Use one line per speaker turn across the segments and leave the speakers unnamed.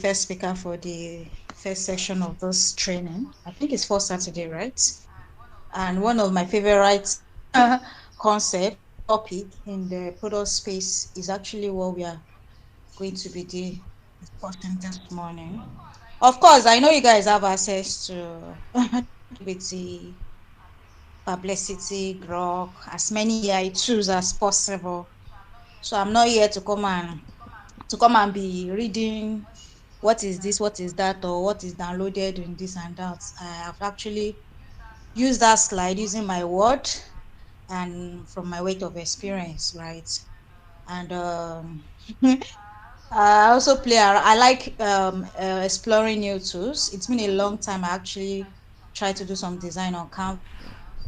first speaker for the first session of this training. I think it's for Saturday, right? And one of my favorite concept topic in the product space is actually what we are going to be discussing this morning. Of course, I know you guys have access to the Perplexity, Grok, as many AI tools as possible. So I'm not here to come and be reading what is this, what is that, or what is downloaded in this and that. I have actually used that slide using my word and from my weight of experience, right? And I also I like exploring new tools. It's been a long time. I actually tried to do some design on Canva.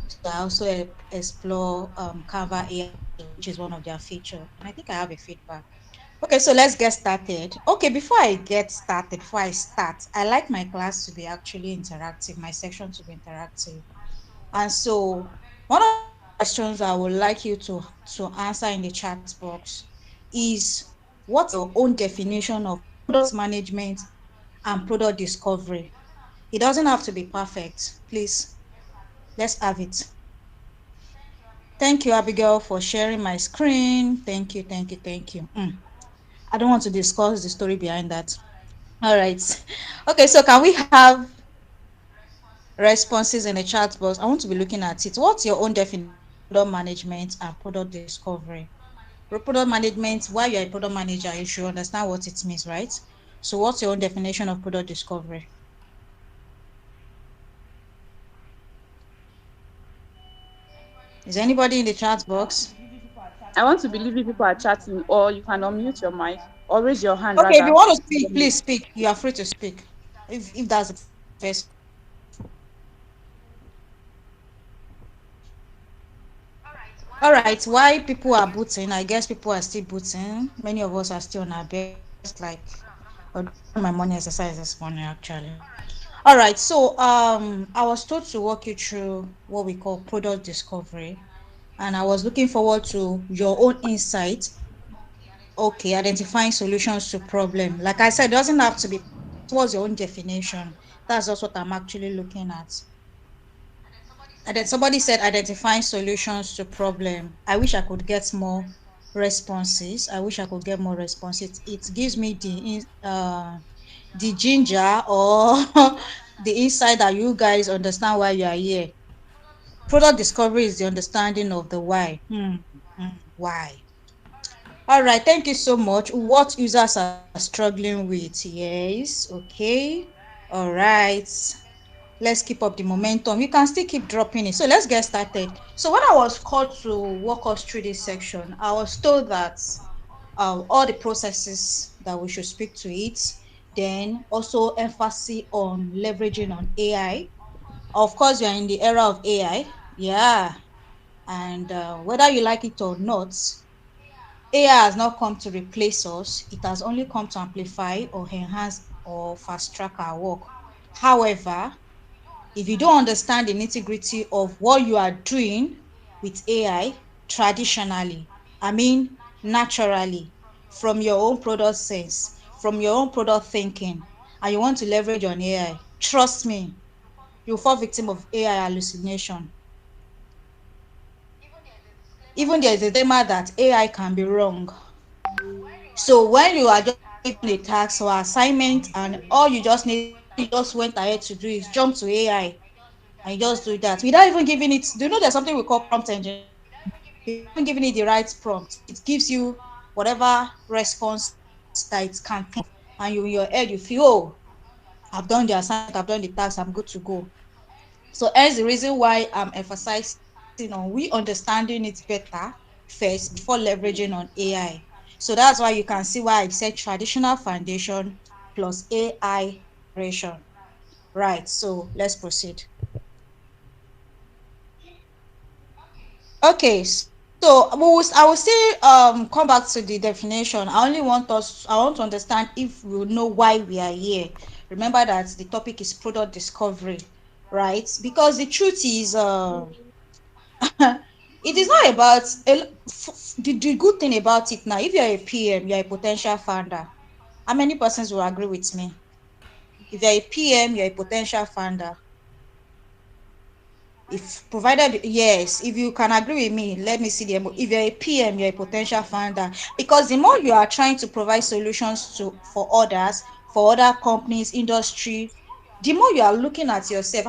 So I also explore Canva AI, which is one of their features. And I think I have a feedback. Okay, so let's get started. Okay, before I start, I like my class to be actually interactive, my section to be interactive. And so one of the questions I would like you to answer in the chat box is, what's your own definition of product management and product discovery? It doesn't have to be perfect. Please, let's have it. Thank you, Abigail, for sharing my screen. Thank you, thank you, thank you. I don't want to discuss the story behind that. All right. Okay, so can we have responses in the chat box? I want to be looking at it. What's your own definition of product management and product discovery? Product management, while you're a product manager, you should understand what it means, right? So what's your own definition of product discovery? Is anybody in the chat box?
I want to believe if people are chatting, or you can unmute your mic or raise your hand
Okay, if you
rather.
want to speak, please speak. You are free to speak. If that's the first. All right, why people are booting? I guess people are still booting. Many of us are still on our bed, just like my morning exercise this morning actually. All right, so I was told to walk you through what we call product discovery, and I was looking forward to your own insight. Okay, identifying solutions to problem. Like I said, it doesn't have to be towards your own definition. That's just what I'm actually looking at. And then somebody said identifying solutions to problem. I wish I could get more responses. I wish I could get more responses. It gives me the ginger or the insight that you guys understand why you are here. Product discovery is the understanding of the why. Why? All right, thank you so much. What users are struggling with? Yes, okay. All right. Let's keep up the momentum. You can still keep dropping it. So let's get started. So when I was called to walk us through this section, I was told that all the processes that we should speak to it, then also emphasis on leveraging on AI. Of course, we are in the era of AI. Yeah. And whether you like it or not, AI has not come to replace us. It has only come to amplify or enhance or fast track our work. However, if you don't understand the nitty-gritty of what you are doing with AI traditionally, I mean naturally, from your own product sense, from your own product thinking, and you want to leverage on AI, trust me, you'll fall victim of AI hallucination. Even there is a disclaimer that AI can be wrong. So when you are just given a task or assignment and all you just went ahead to do is jump to AI and you just do that without even giving it, do you know there's something we call prompt engineering? Without even giving it the right prompt, it gives you whatever response that it can think of. And you in your head, you feel, oh, I've done the assignment, I've done the task, I'm good to go. So hence the reason why I'm emphasizing on we understanding it better first before leveraging on AI. So that's why you can see why I said traditional foundation plus AI operation. Right. So let's proceed. Okay. So I will still come back to the definition. I want to understand if we know why we are here. Remember that the topic is product discovery, right? Because the truth is it is not about the good thing about it now. If you're a PM, you're a potential founder. How many persons will agree with me? If you're a PM, you're a potential founder. If provided, yes, if you can agree with me, let me see the if you're a PM, you're a potential founder. Because the more you are trying to provide solutions to for others, for other companies, industry, the more you are looking at yourself.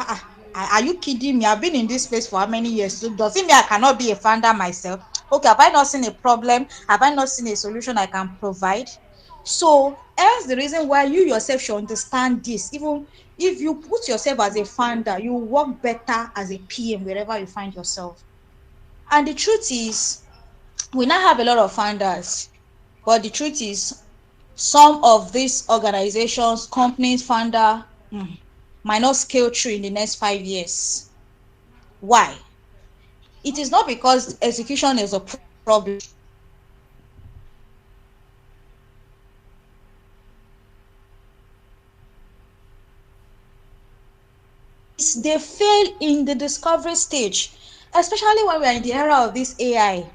Are you kidding me? I've been in this space for how many years? So does it mean I cannot be a founder myself? Okay, have I not seen a problem? Have I not seen a solution I can provide? So else the reason why you yourself should understand this, even if you put yourself as a founder, you work better as a PM wherever you find yourself. And the truth is, we now have a lot of founders, but the truth is, some of these organizations, companies, founder might not scale through in the next 5 years. Why? It is not because execution is a problem. Is they fail in the discovery stage, especially when we are in the era of this AI.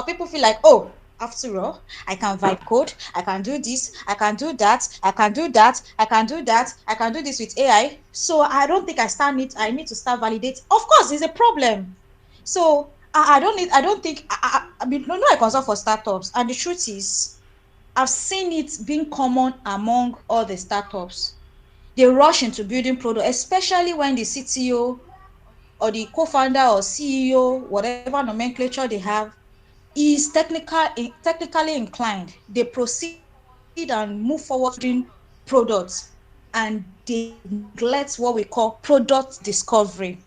People feel like, oh, after all, I can vibe code, I can do this, I can do that, I can do that, I can do that, I can do this with AI. So I don't think I need to start validate. Of course, there's a problem. So I don't think, I mean, no, I consult for startups. And the truth is, I've seen it being common among all the startups. They rush into building product, especially when the CTO or the co-founder or CEO, whatever nomenclature they have, is technically inclined. They proceed and move forward building products, and they neglect what we call product discovery.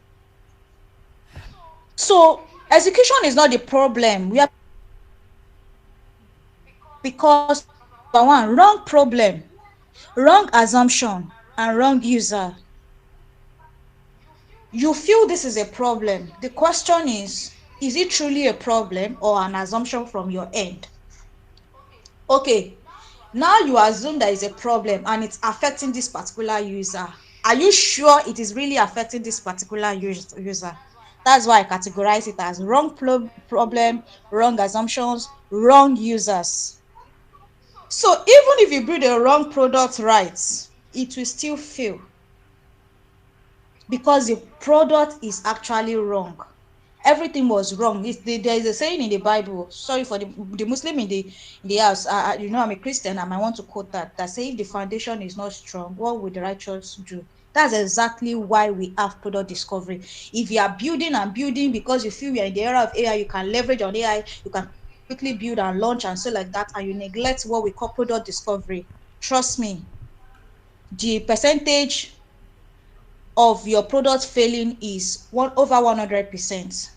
So execution is not the problem. We are because of number one, wrong problem, wrong assumption, and wrong user. You feel this is a problem. The question is it truly a problem or an assumption from your end? Okay, now you assume there is a problem and it's affecting this particular user. Are you sure it is really affecting this particular user? That's why I categorize it as wrong problem, wrong assumptions, wrong users. So even if you build a wrong product right, it will still fail because the product is actually wrong. Everything was wrong. There is a saying in the Bible. Sorry for the Muslim in the house. I'm a Christian. I might want to quote that say, if the foundation is not strong, what will the righteous do? That's exactly why we have product discovery. If you are building and building because you feel we are in the era of AI, you can leverage on AI, you can quickly build and launch and so like that, and you neglect what we call product discovery. Trust me, the percentage of your product failing is over 100%.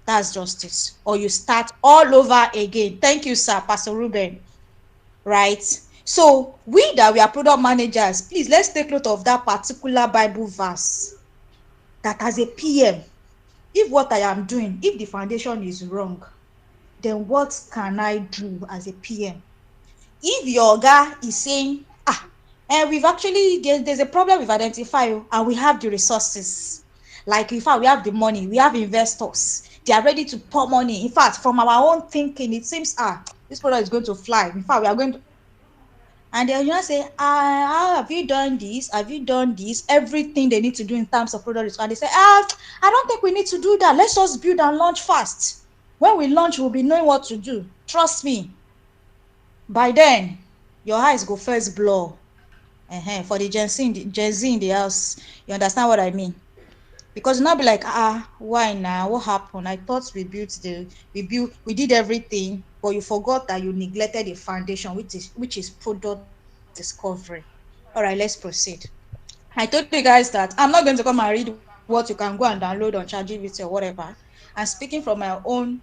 That's justice. Or you start all over again. Thank you, sir, Pastor Ruben. Right? So we are product managers, please let's take note of that particular Bible verse. That as a PM, if what I am doing, if the foundation is wrong, then what can I do as a PM? If your guy is saying, and we've actually there's a problem we've identified, and we have the resources, like in fact we have the money, we have investors, they are ready to pour money. In fact, from our own thinking, it seems this product is going to fly. In fact, we are going to, and they'll just say, how have you done this, have you done this, everything they need to do in terms of product. And they say, I don't think we need to do that, let's just build and launch fast. When we launch, we'll be knowing what to do. Trust me, by then your eyes go first blur. For the Gen Z in the house, you understand what I mean? Because now be like, why now? What happened? I thought we did everything, but you forgot that you neglected the foundation, which is product discovery. All right, let's proceed. I told you guys that I'm not going to come and read what you can go and download on ChatGPT or whatever. I'm speaking from my own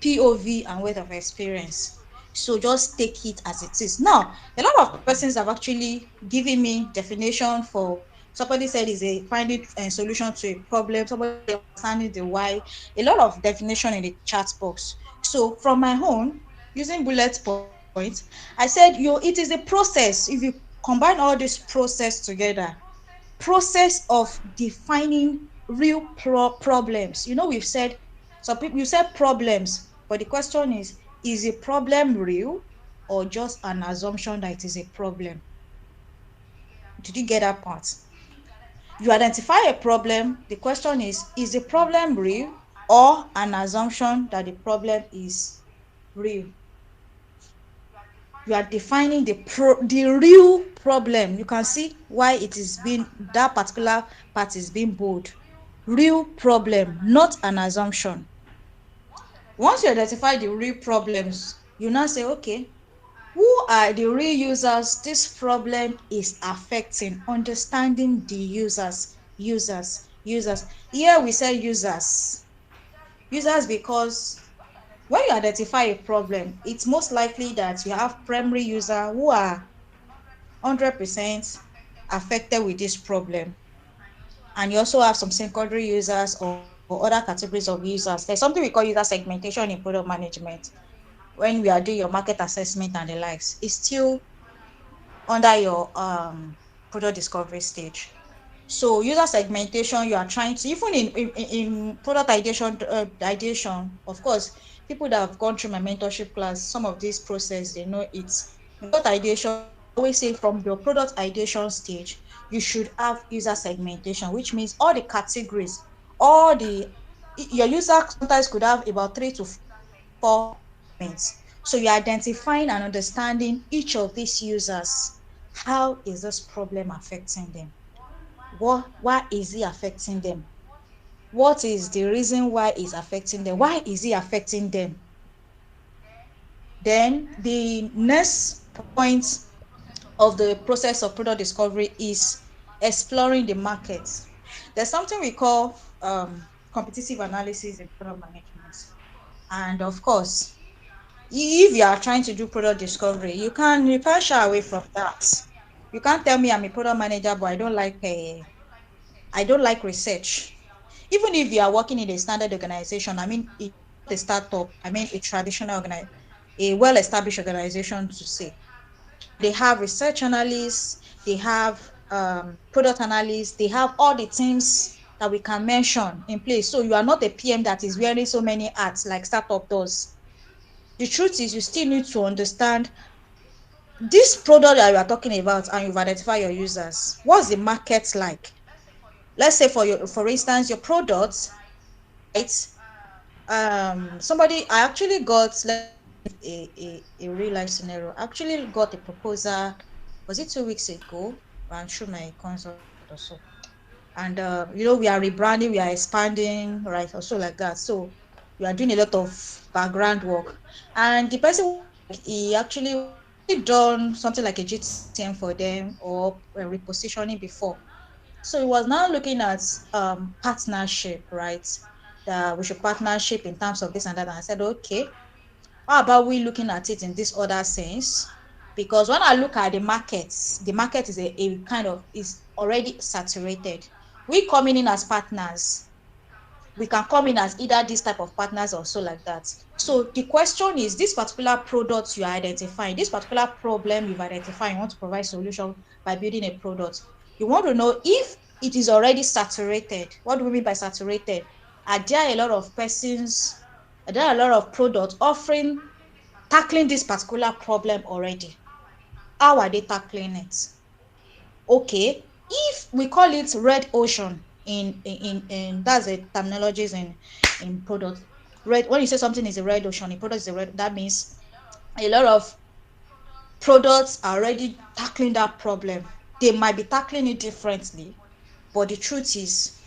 POV and weight of experience. So just take it as it is. Now, a lot of persons have actually given me definition for, somebody said is a finding a solution to a problem, somebody said understanding the why, a lot of definition in the chat box. So from my own, using bullet points, I said, it is a process. If you combine all this process together, process of defining real problems. We've said, some people, you said problems, but the question is a problem real? or just an assumption that it is a problem? Did you get that part? You identify a problem. The question is the problem real or an assumption that the problem is real? You are defining the real problem. You can see why it is being, that particular part is being bold. Real problem, not an assumption. Once you identify the real problems, you now say, okay, who are the real users this problem is affecting? Understanding the users. Here we say users because when you identify a problem, it's most likely that you have primary user who are 100% affected with this problem, and you also have some secondary users or other categories of users. There's something we call user segmentation in product management. When we are doing your market assessment and the likes, it's still under your product discovery stage. So user segmentation, you are trying to, even in product ideation, of course, people that have gone through my mentorship class, some of this process, they know it's in product ideation. I always say from your product ideation stage, you should have user segmentation, which means all the categories, all the your user sometimes could have about 3 to 4 elements. So you're identifying and understanding each of these users. How is this problem affecting them? Why is it affecting them? What is the reason why it's affecting them? Why is it affecting them? Then the next point of the process of product discovery is exploring the market. There's something we call competitive analysis in product management. And of course, if you are trying to do product discovery, you can't shy away from that. You can't tell me I'm a product manager, but I don't like research. Even if you are working in a standard organization, I mean, it's not a startup, I mean, a traditional a well-established organization to say. They have research analysts, they have product analysts, they have all the teams that we can mention in place. So you are not a PM that is wearing so many hats like startup does. The truth is, you still need to understand this product that you are talking about, and you've identified your users. What's the market like? Let's say for instance, your product, right? Somebody, I actually got, let me give a real life scenario. I actually got a proposal, was it 2 weeks ago? I'm sure my consult or so. And we are rebranding, we are expanding, right? Or so like that. So we are doing a lot of background work. And the person was like, he had already done something like a GTM for them or repositioning before. So he was now looking at partnership, right? That we should partnership in terms of this and that. And I said, okay, how about we looking at it in this other sense? Because when I look at the market is a kind of is already saturated. We coming in as partners, we can come in as either this type of partners or so like that. So the question is, this particular product you are identifying, this particular problem you've identified, you want to provide solution by building a product. You want to know if it is already saturated. What do we mean by saturated? Are there a lot of persons, are there a lot of products offering, tackling this particular problem already? How are they tackling it? Okay, if we call it red ocean in that's a terminologies in product. Red, when you say something is a red ocean, a product is a red, that means a lot of products are already tackling that problem. They might be tackling it differently, but the truth is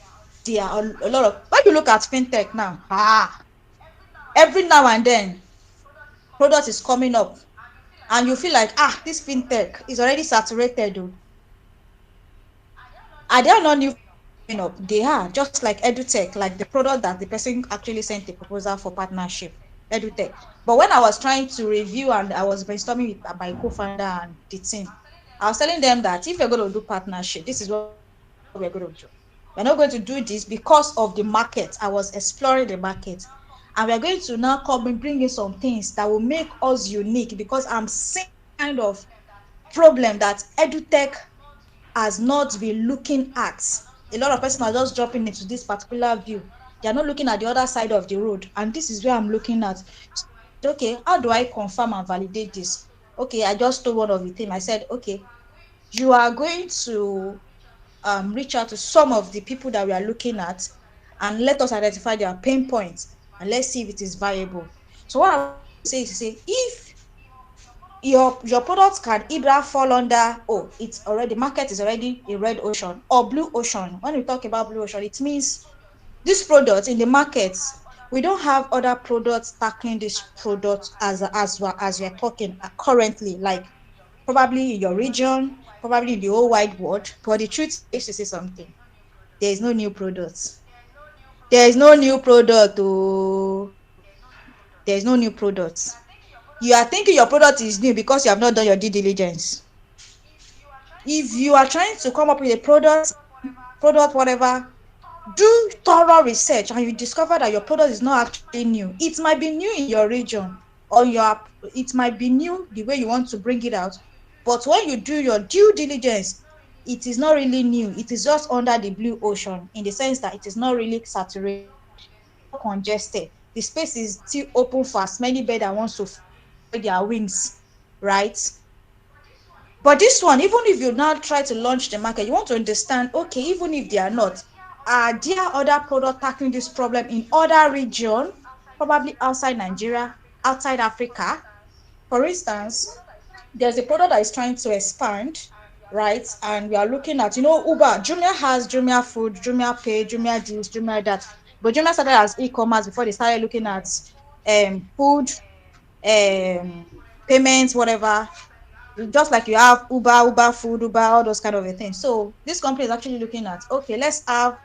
there are a lot of, when you look at fintech now, every now and then product is coming up, and you feel like, this fintech is already saturated though. Are there not new fintech coming up? They are, just like edutech, like the product that the person actually sent a proposal for partnership, edutech. But when I was trying to review and I was brainstorming with my co-founder and the team, I was telling them that if you're going to do partnership, this is what we're going to do. We're not going to do this because of the market. I was exploring the market. And we're going to now come and bring in some things that will make us unique, because I'm seeing a kind of problem that edutech has not been looking at. A lot of persons are just dropping into this particular view. They are not looking at the other side of the road. And this is where I'm looking at. So I said, okay, how do I confirm and validate this? okay, I just told one of the team, I said, okay, you are going to reach out to some of the people that we are looking at and let us identify their pain points and let's see if it is viable. So what I was trying to say is to say, if your product can either fall under, oh, it's already, market is already a red ocean or blue ocean. When we talk about blue ocean, it means this product in the markets, we don't have other products tackling this product as we're talking currently, like probably in your region, probably in the whole wide world. But the truth is, I used to say something, there is no new product. There is no new product. Oh, there is no new product. You are thinking your product is new because you have not done your due diligence. If you are trying to come up with a product whatever, do thorough research and you discover that your product is not actually new. It might be new in your region, or it might be new the way you want to bring it out, but when you do your due diligence, it is not really new. It is just under the blue ocean, in the sense that it is not really saturated, it's not congested, the space is still open for as many birds that wants to spread their wings, right? But this one, even if you now try to launch the market, you want to understand, okay, even if they are not, are there other products tackling this problem in other region, probably outside Nigeria, outside Africa? For instance, there's a product that is trying to expand, right? And we are looking at, Uber, Jumia has Jumia Food, Jumia Pay, Jumia this, Jumia that. But Jumia started as e-commerce before they started looking at food, payments, whatever, just like you have Uber food, Uber, all those kind of a thing. So this company is actually looking at, okay, let's have,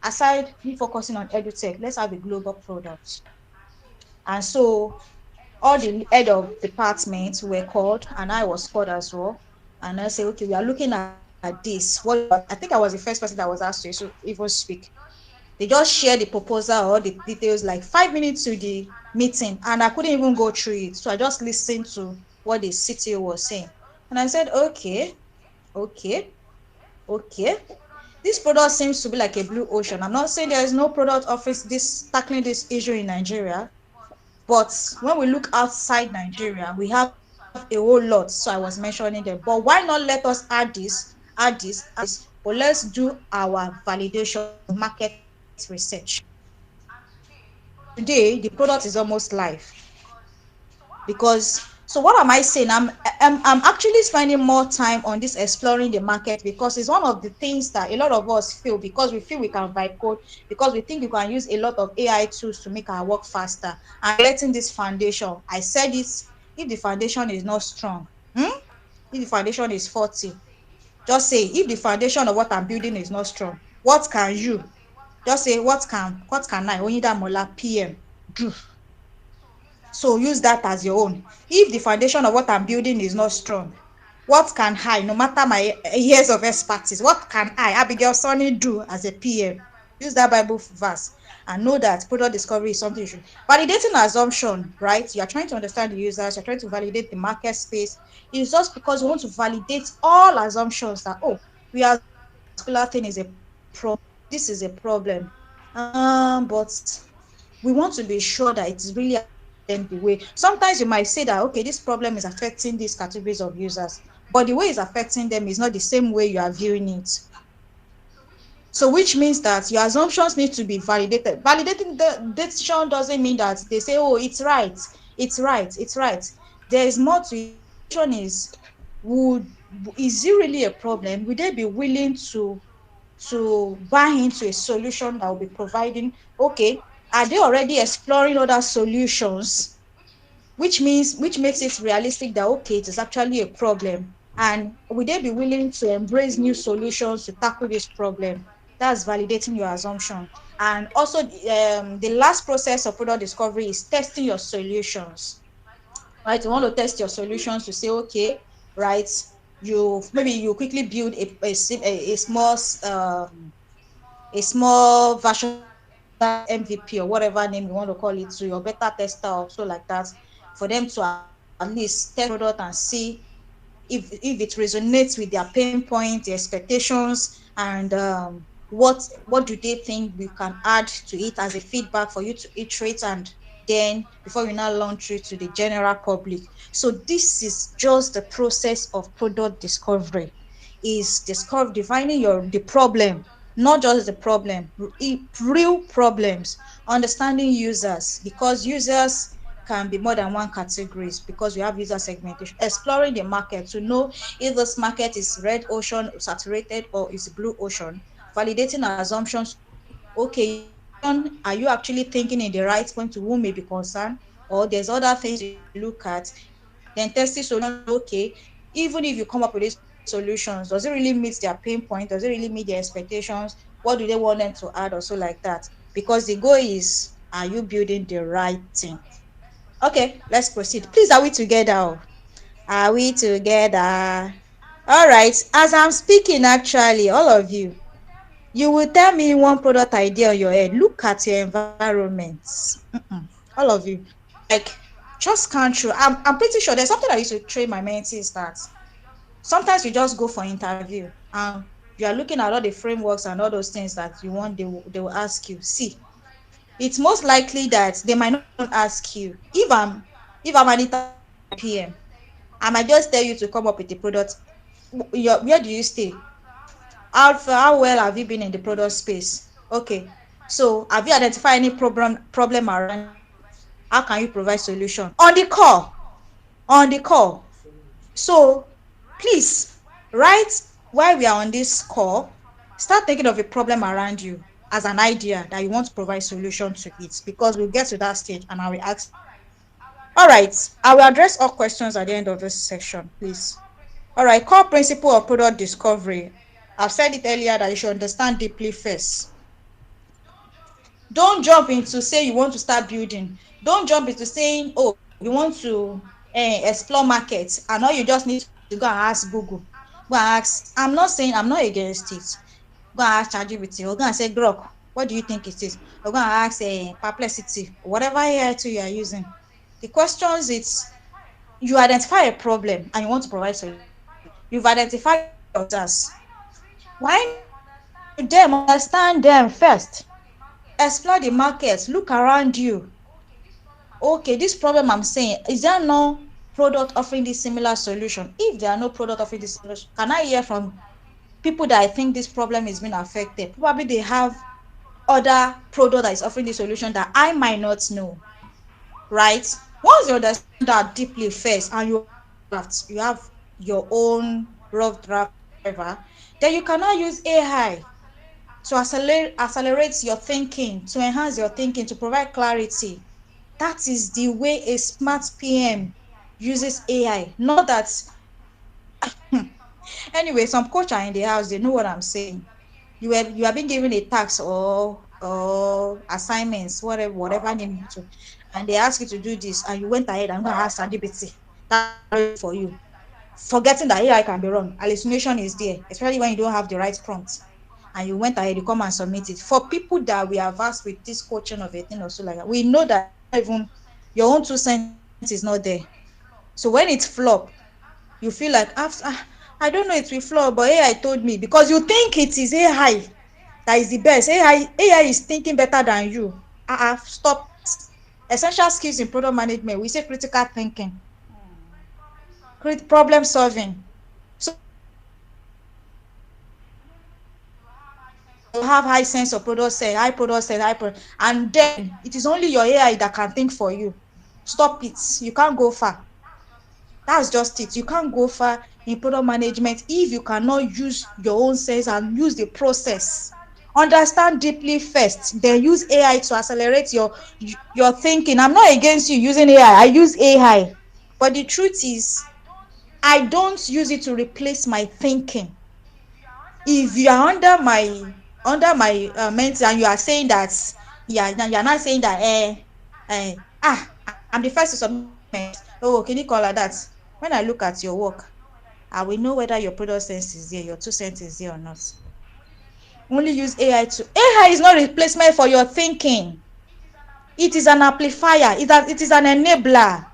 aside me focusing on edutech, let's have a global product. And so all the head of departments were called, and I was called as well. And I say, okay, we are looking at this. I think I was the first person that was asked to even speak. They just share the proposal or the details like 5 minutes to the meeting, and I couldn't even go through it. So I just listened to what the CTO was saying. And I said, okay, okay. This product seems to be like a blue ocean. I'm not saying there is no product office this tackling this issue in Nigeria, but when we look outside Nigeria, we have a whole lot. So I was mentioning them. But why not let us add this, but let's do our validation market research. And today the product is almost live. Because, so what am I saying, I'm actually spending more time on this exploring the market, because it's one of the things that a lot of us feel, because we feel we can write code, because we think we can use a lot of AI tools to make our work faster, and letting this foundation, I said it, if the foundation is not strong, if the foundation is faulty, just say, if the foundation of what I'm building is not strong, what can you, just say, what can I, Oyindamola PM, do? So use that as your own. If the foundation of what I'm building is not strong, what can I, no matter my years of expertise, what can I, Abigail Sonny, do as a PM? Use that Bible verse and know that product discovery is something you should. Validating assumption, right? You're trying to understand the users, you're trying to validate the market space. It's just because we want to validate all assumptions that, oh, we assume this particular thing is a problem, this is a problem. But we want to be sure that it is really affecting them the way. Sometimes you might say that, okay, this problem is affecting these categories of users, but the way it's affecting them is not the same way you are viewing it. So which means that your assumptions need to be validated. Validating the decision doesn't mean that they say, oh, it's right, it's right. There is more to it. The question would is it really a problem? Would they be willing to buy into a solution that will be providing? Okay, are they already exploring other solutions, which makes it realistic that, okay, it is actually a problem, and will they be willing to embrace new solutions to tackle this problem? That's validating your assumption. And also, the last process of product discovery is testing your solutions, right? You want to test your solutions to say, okay, right, you quickly build a small version of it, maybe that MVP or whatever name you want to call it, to your beta tester or so like that, for them to at least test the product and see if it resonates with their pain point, their expectations, and what do they think we can add to it as a feedback for you to iterate and then before you now launch it to the general public. So this is just the process of product discovery. Is discover defining your the problem, not just the problem, real problems, understanding users, because users can be more than one categories, because we have user segmentation, exploring the market to know if this market is red ocean saturated or is blue ocean, validating assumptions to know, okay, your solution, are you actually thinking in the right point to whom may be concerned, or there's other things you need to look at. Then testing solution to know, okay, even if you come up with these solutions, does it really meet their pain point? Does it really meet their expectations? What do they want them to add, or so like that? Because the goal is, are you building the right thing? Okay, let's proceed. Please, are we together? Are we together? All right. As I'm speaking, actually, all of you, you will tell me one product idea on your head. Look at your environments. All of you, like, just can't through. I'm pretty sure there's something I used to train my mentees that sometimes you just go for interview and you are looking at all the frameworks and all those things that you want. They will ask you. See, it's most likely that they might not even ask you. If I'm an interviewing PM, I might just tell you to come up with a product. Where do you stay? How well have you been in the product space? Okay. So have you identified any problem around it? How can you provide solution? On the call. On the call. So please, right while we are on this call, start thinking of a problem around you as an idea that you want to provide solution to it, because we'll get to that stage and I will ask you. All right, I will address all questions at the end of this section, please. All right, core principle of product discovery. I've said it earlier that you should understand deeply first. Don't jump into say you want to start building. Don't jump into saying, oh, you want to explore markets, and all you just need to do is to go and ask Google. Go and ask. I'm not saying I'm not against it. Go and ask ChatGPT, or go and say Grok, what do you think it is? Or go and ask Perplexity, whatever AI tool you are using. The questions, it's, you identify a problem and you want to provide solution. You've identified who are your users. Why not reach out to them, understand them first, explore the market, look around you. Okay, this problem I'm saying, is there no product offering this similar solution? If there are no product offering this solution, can I hear from people that I think this problem is being affected? Probably they have other product that is offering the solution that I might not know, right? Once you understand that deeply first and you have drafts, you have your own rough draft or whatever, then you cannot use AI to accelerate your thinking, to enhance your thinking, to provide clarity. That is the way a smart PM uses AI. Not that anyway, some coach are in the house, they know what I'm saying. You have been given a task or assignments, whatever name to, and they ask you to do this, and you went ahead and gonna ask ChatGPT. That's already for you. Forgetting that AI can be wrong. Hallucination is there, especially when you don't have the right prompt. And you went ahead, you come and submit it. For people that we have asked with this coaching of a thing or so like that, we know that it's not even your own 2 cents is not there. So when it's flop, you feel like I don't know it will flop, but AI told me, because you think it is AI that is the best. AI is thinking better than you. Stop it. Essential skills in product management, we say critical thinking, problem solving. So you have high sense of product sense, and then it is only your AI that can think for you. Stop it. You can't go far. That's just it. You can't go far in product management if you cannot use your own sense and use the process. Understand deeply first, then use AI to accelerate your thinking. I'm not against you using AI. I use AI. But the truth is, I don't use it to replace my thinking. If you are under my mentor and you are saying that, yeah, you're not saying that I'm the first to submit assignment. Oh, can you call like that? When I look at your work, I will know whether your product sense is there, your 2 cents is there or not. Only use AI to. AI is not replacement for your thinking. It is an amplifier. It is an enabler.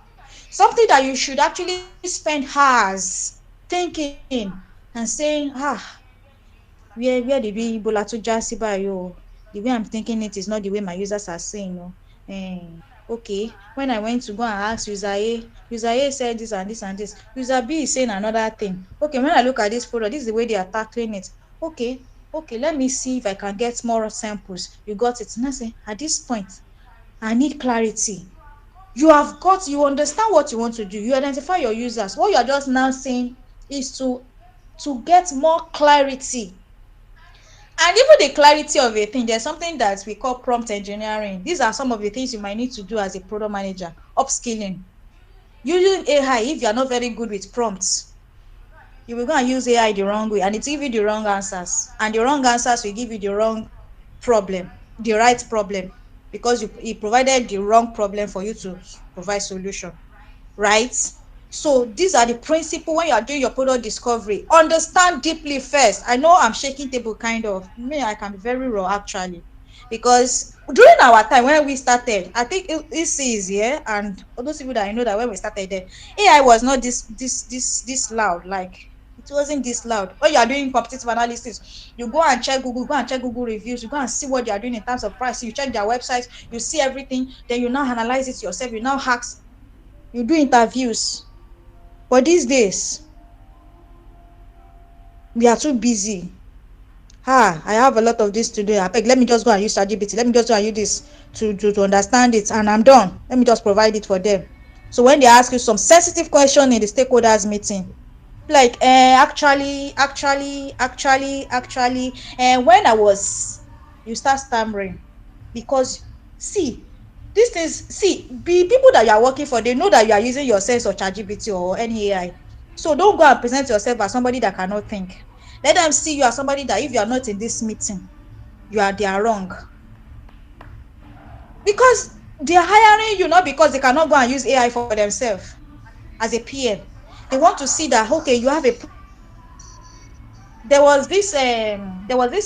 Something that you should actually spend hours thinking and saying, where did we Ebola to just by you? The way I'm thinking it is not the way my users are saying. No. Okay, when I went to go and ask user A said this and this and this. User B is saying another thing. Okay, when I look at this product, this is the way they are tackling it. Okay, let me see if I can get more samples. You got it. And I say, at this point, I need clarity. You understand what you want to do. You identify your users. What you are just now saying is to get more clarity. And even the clarity of a thing, there's something that we call prompt engineering. These are some of the things you might need to do as a product manager. Upskilling. Using AI, if you're not very good with prompts, you will go and use AI the wrong way and it will give you the wrong answers. And the wrong answers will give you the wrong problem, the right problem, because it provided the wrong problem for you to provide solution. Right? So these are the principles when you are doing your product discovery. Understand deeply first. I know I'm shaking table kind of. Me, I can be very raw actually. Because during our time when we started, I think it is yeah, and all those people that I know that when we started then, AI was not this loud. Like it wasn't this loud. When you are doing competitive analysis, you go and check Google, reviews, you go and see what they are doing in terms of pricing, you check their websites, you see everything, then you now analyze it yourself, you now ask, you do interviews. But these days, we are too busy. I have a lot of this to do. Abeg, let me just go and use ChatGPT. Let me just go and use this to understand it, and I'm done. Let me just provide it for them. So when they ask you some sensitive question in the stakeholders meeting, like actually, when I was, you start stammering because see these things, be people that you are working for, they know that you are using your sense of ChatGPT or any AI. So don't go and present yourself as somebody that cannot think. Let them see you as somebody that if you are not in this meeting, they are wrong. Because they are hiring you not because they cannot go and use AI for themselves as a PM. They want to see that okay, you have a there was this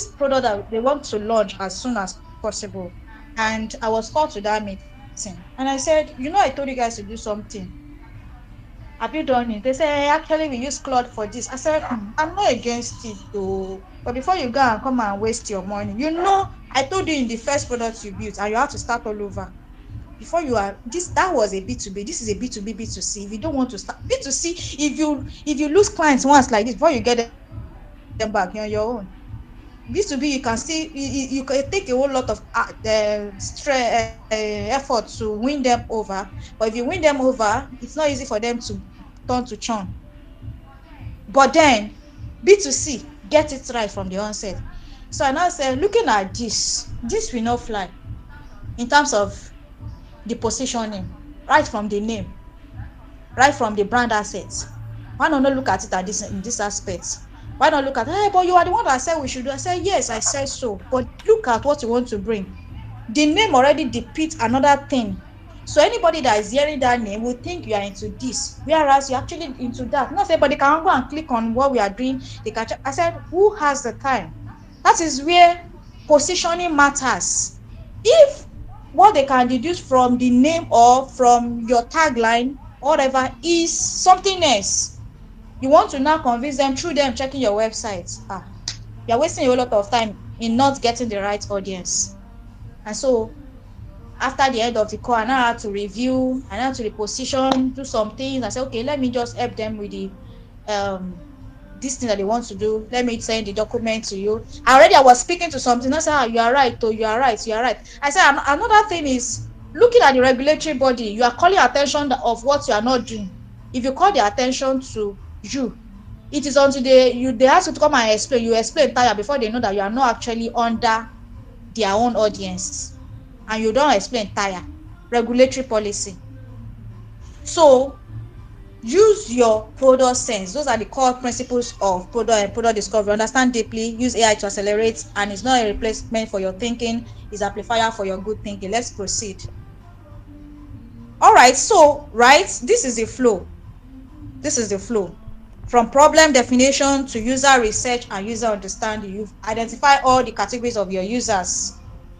product that they want to launch as soon as possible, and I was called to that meeting, and I said, I told you guys to do something. Have you done it? They say, actually we use Claude for this. I said, I'm not against it though, but before you go and come and waste your money, I told you in the first product you built and you have to start all over. Before you are this That was a B2B, this is a B2B, B2C. If you don't want to start B2C, if you lose clients once like this, before you get them back, you're on your own. B2B, you can still you can take a whole lot of effort to win them over, but if you win them over, it's not easy for them to turn to churn. But then B2C, get it right from the onset. So I now say, looking at this will not fly in terms of the positioning, right from the name, right from the brand assets. Why not look at it at in this aspect? Why not look at, hey, but you are the one that said we should do? I said, yes, I said so, but look at what you want to bring. The name already depicts another thing. So anybody that is hearing that name will think you are into this, whereas you're actually into that. Not say, but they can go and click on what we are doing. They can I said, who has the time? That is where positioning matters. If what they can deduce from the name or from your tagline, whatever, is something else, you want to now convince them through them checking your website. You're wasting a lot of time in not getting the right audience. And so after the end of the call, I now had to review, I now had to reposition, do some things. I said, okay, let me just help them with the this thing that they want to do. Let me send the document to you. I was speaking to something. I said, you are right, oh, you are right, you are right. I said, another thing is looking at the regulatory body, you are calling attention of what you are not doing. If you call the attention to you, it is until they ask you to come and explain, you explain tire before they know that you are not actually under their own audience, and you don't explain tire regulatory policy. So use your product sense. Those are the core principles of product discovery. Understand deeply, use AI to accelerate, and it's not a replacement for your thinking, it's amplifier for your good thinking. Let's proceed. All right, so this is the flow. From problem definition to user research and user understanding. You've identified all the categories of your users.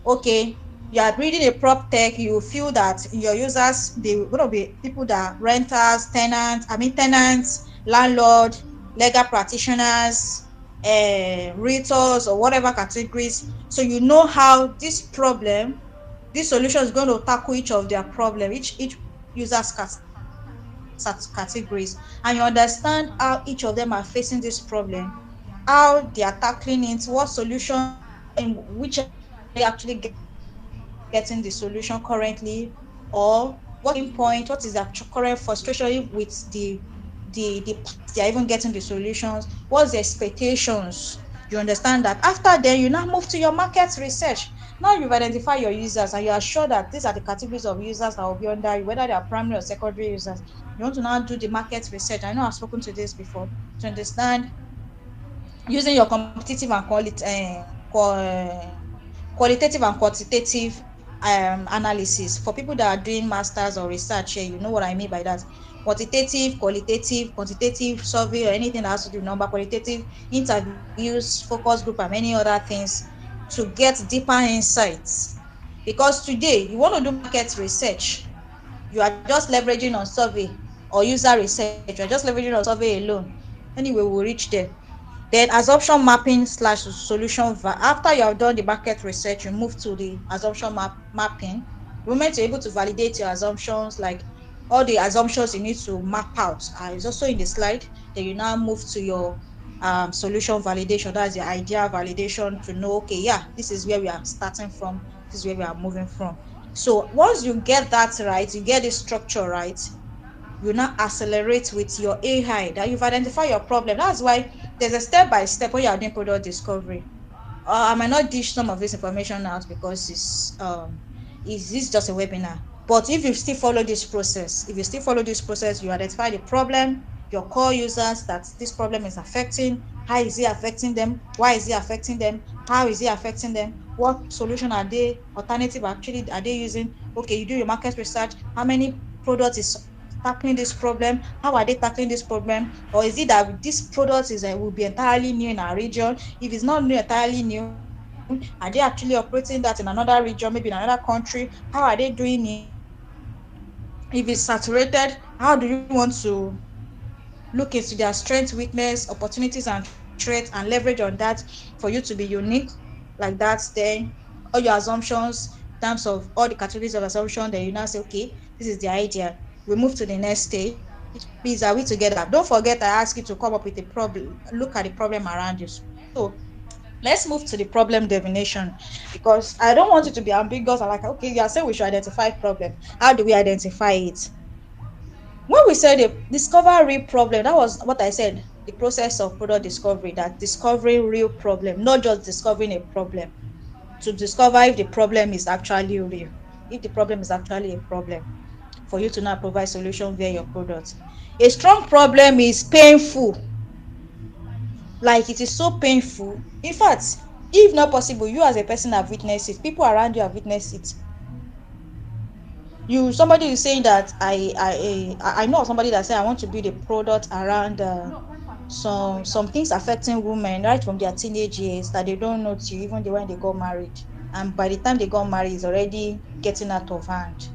Okay, you are reading a prop tech, you feel that your users, they're going to be people that renters, tenants, landlord, legal practitioners, realtors, or whatever categories. So you know how this problem This solution is going to tackle each of their problem, each user's categories, and you understand how each of them are facing this problem, how they are tackling it, what solution in which area are they actually getting the solution currently, or what is their pain point, what is their current frustration with the part they are even getting the solutions, what's the expectations. You understand that. After then, you now move to your market research. Now you've identified your users and you are sure that these are the categories of users that will be under you, whether they are primary or secondary users. You want to now do the market research. I know I've spoken to this before, to understand using your competitive and qualitative and quantitative analysis. For people that are doing masters or research here, you know what I mean by that. Quantitative, qualitative, quantitative survey, or anything that has to do with number, qualitative interviews, focus group, and many other things to get deeper insights. Because today you want to do market research, you are just leveraging on survey or user research, you are just leveraging on survey alone. Anyway, we'll reach there. Then assumption mapping slash solution. After you have done the market research, you move to the assumption mapping. The moment you're able to validate your assumptions, like all the assumptions you need to map out is also in the slide. Then you now move to your solution validation. That's your idea validation to know, okay, yeah, this is where we are starting from, this is where we are moving from. So once you get that right, you get the structure right, you now accelerate with your AI that you've identified your problem. That's why there's a step by step when you are doing product discovery. I might not dish some of this information out because it's just a webinar. But if you still follow this process, you identify the problem, your core users that this problem is affecting, how is it affecting them, why is it affecting them, how is it affecting them, what solution are they, alternative actually are they using. Okay, you do your market research, how many products is tackling this problem, how are they tackling this problem, or is it that this product is will be entirely new in our region. If it's not new, entirely new, are they actually operating that in another region, maybe in another country, how are they doing it. If it's saturated, how do you want to look into their strength, weakness, opportunities and threats, and leverage on that for you to be unique. Like that, then all your assumptions in terms of all the categories of assumption, then you now say, okay, this is the idea. We move to the next stage. Please, are we together? Don't forget, I ask you to come up with a problem, look at the problem around you. So let's move to the problem definition, because I don't want it to be ambiguous and like, okay, you are saying we should identify problem. How do we identify it? When we said the discover real problem, that was what I said, the process of product discovery, that discovering real problem, not just discovering a problem, to discover if the problem is actually real, if the problem is actually a problem, for you to now provide solution via your product. A strong problem is painful, like it is so painful. In fact, if not possible, you as a person have witnessed it, people around you have witnessed it. You somebody is saying that I know somebody that said I want to build a product around some things affecting women right from their teenage years that they don't know till even when they got married, and by the time they got married it's already getting out of hand,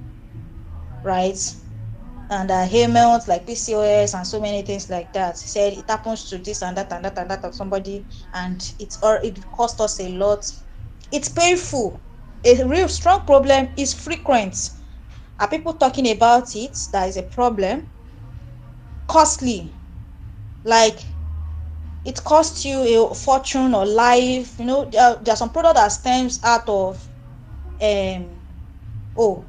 right? And ailments like PCOS and so many things like that. He said it happens to this and that and that and that of somebody, and it cost us a lot. It's painful. A real strong problem is frequent. Are people talking about it? That is a problem. Costly, like it costs you a fortune or life. There are some product that stems out of um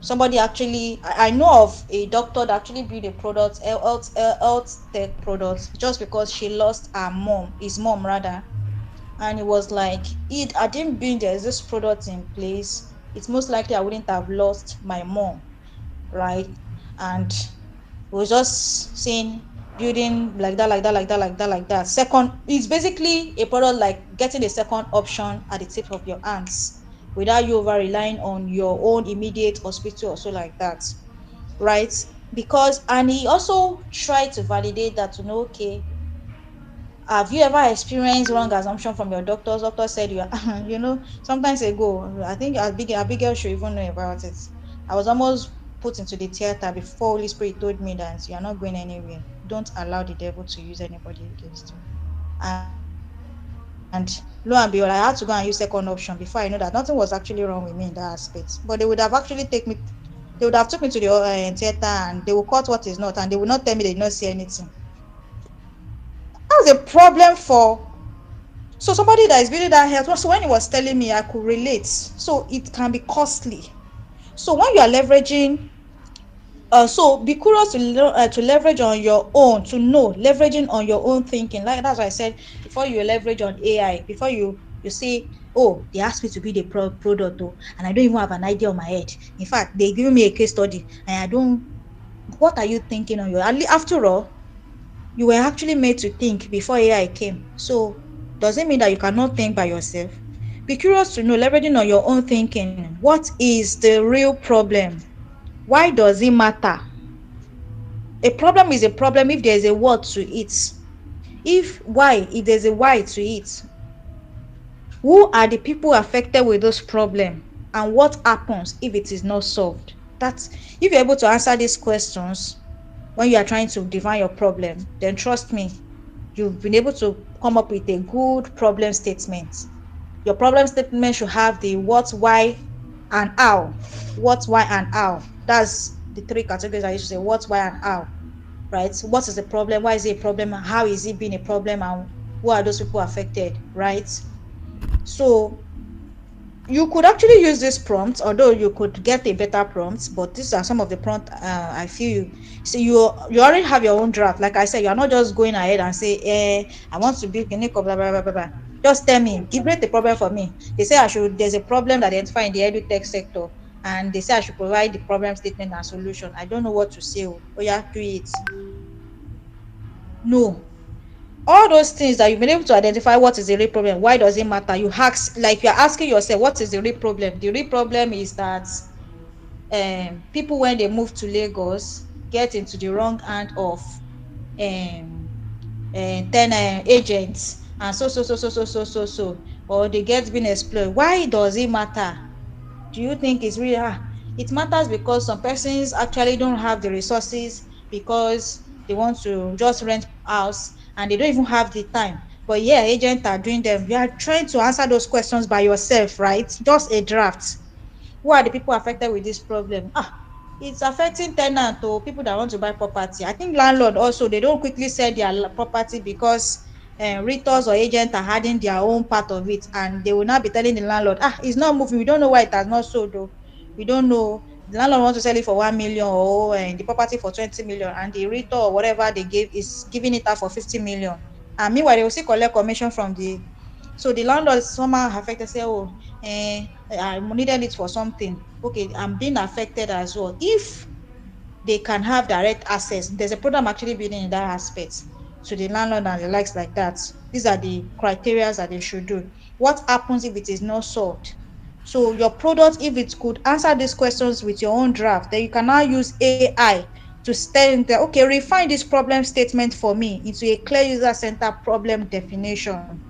somebody actually, I know of a doctor that actually built a product, health tech product, just because she lost his mom rather. And it was like, it I didn't build there's this product in place, it's most likely I wouldn't have lost my mom, right? And it was just saying building like that, like that, like that, like that, like that. Second, it's basically a product like getting a second option at the tip of your hands without you over relying on your own immediate hospital or so like that, right? Because, and he also tried to validate that to know, okay, have you ever experienced wrong assumption from your doctors? Doctor said you are, sometimes ago, I think Abigail should even know about it. I was almost put into the theater before Holy Spirit told me that you are not going anywhere. Don't allow the devil to use anybody against you. And Lo and behold, I had to go and use second option before I know that nothing was actually wrong with me in that aspect. But they would have actually they would have took me to the theater, and they will cut what is not, and they will not tell me they did not see anything. That's a problem for so somebody that is building that health. So when he was telling me, I could relate. So it can be costly. So when you are leveraging, so be curious to leverage on your own, to know leveraging on your own thinking. Like that's why I said before you leverage on AI, before you say, oh, they asked me to be the product, oh, and I don't even have an idea on my head. In fact, they give me a case study, and I don't. What are you thinking on your? After all, you were actually made to think before AI came. So does it mean that you cannot think by yourself? Be curious to know, leveraging on your own thinking, what is the real problem? Why does it matter? A problem is a problem if there's a what to it. If there's a why to it, who are the people affected with this problem, and what happens if it is not solved? That's if you're able to answer these questions when you are trying to define your problem, then trust me, you've been able to come up with a good problem statement. Your problem statement should have the what, why, and how. What, why, and how. That's the three categories I used to say: what, why, and how. Right? What is the problem? Why is it a problem? How is it being a problem? And who are those people affected? Right? So you could actually use this prompt, although you could get a better prompt, but these are some of the prompt I feel you already have your own draft. Like I said, you're not just going ahead and say, I want to build clinic, blah blah blah blah blah. Just tell me, give me the problem for me. They say I should, there's a problem identified in the edutech sector, and they say I should provide the problem statement and solution. I don't know what to say. Oh yeah, do it. No, all those things that you've been able to identify what is the real problem, why does it matter? You ask, like you're asking yourself, what is the real problem? The real problem is that people, when they move to Lagos, get into the wrong hand of um 10 agents, and so, or they get being exploited. Why does it matter? Do you think it's really it matters because some persons actually don't have the resources, because they want to just rent house and they don't even have the time, but yeah, agents are doing them. You are trying to answer those questions by yourself, right? Just a draft. Who are the people affected with this problem? It's affecting tenant or people that want to buy property. I think landlord also, they don't quickly sell their property because realtors or agents are adding their own part of it, and they will not be telling the landlord, it's not moving, we don't know why it has not sold though. We don't know. The landlord wants to sell it for 1 million, or the property for 20 million, and the realtor or whatever they gave is giving it out for 50 million. And meanwhile, they will still collect commission from the, so the landlord is somehow affected, say, oh, I needed it for something. Okay, I'm being affected as well. If they can have direct access, there's a program actually building in that aspect to the landlord and the likes like that. These are the criteria that they should do. What happens if it is not solved? So your product, if it could answer these questions with your own draft, then you can now use AI to stand there, okay, refine this problem statement for me into a clear user-centered problem definition,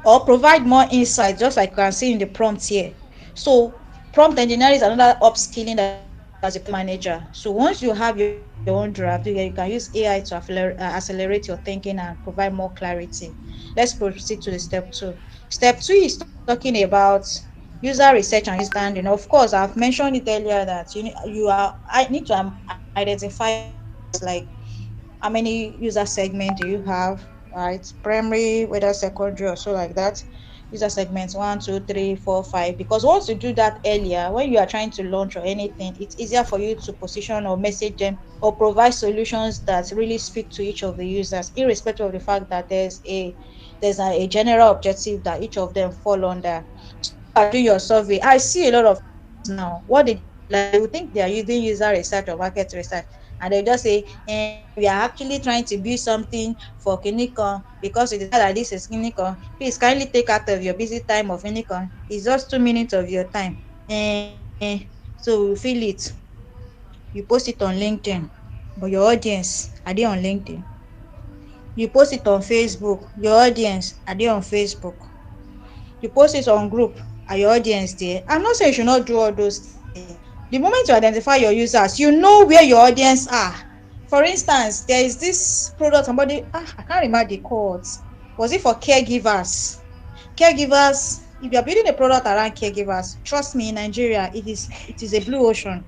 or provide more insight, just like you can see in the prompt here. So prompt engineering is another upskilling that you can do as a manager. So once you have your own draft, you can use AI to accelerate your thinking and provide more clarity. Let's proceed to the step two. Step two is talking about user research and user understanding. Of course, I've mentioned it earlier that I need to identify your users, like how many user segment do you have, right? Primary, whether secondary or so like that. User segments 1, 2, 3, 4, 5. Because once you do that earlier, when you are trying to launch or anything, it's easier for you to position or message them or provide solutions that really speak to each of the users, irrespective of the fact that there's a general objective that each of them fall under. So when you are doing your survey, I see a lot of companies now. What they do is, like, they will think they are using user research or market research, and they just say, we are actually trying to build something for Kinikon because we decide that this is Kinikon. Please kindly take out of your busy time of Kinikon. It's just 2 minutes of your time. So we feel it. You post it on LinkedIn, but your audience, are they on LinkedIn? You post it on Facebook, your audience, are they on Facebook? You post it on group, are your audience there? I'm not saying you should not do all those things. The moment you identify your users, you know where your audience are. For instance, there is this product, somebody, I can't remember the codes. Was it for caregivers? Caregivers, if you're building a product around caregivers, trust me, in Nigeria, it is a blue ocean.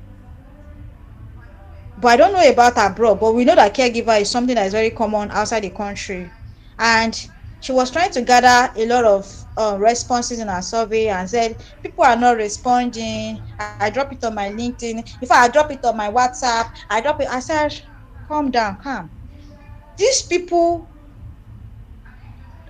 But I don't know about abroad, but we know that caregiver is something that is very common outside the country. And she was trying to gather a lot of responses in her survey and said people are not responding. I drop it on my LinkedIn. In fact, I drop it on my WhatsApp. I drop it. I said, calm down, calm. These people,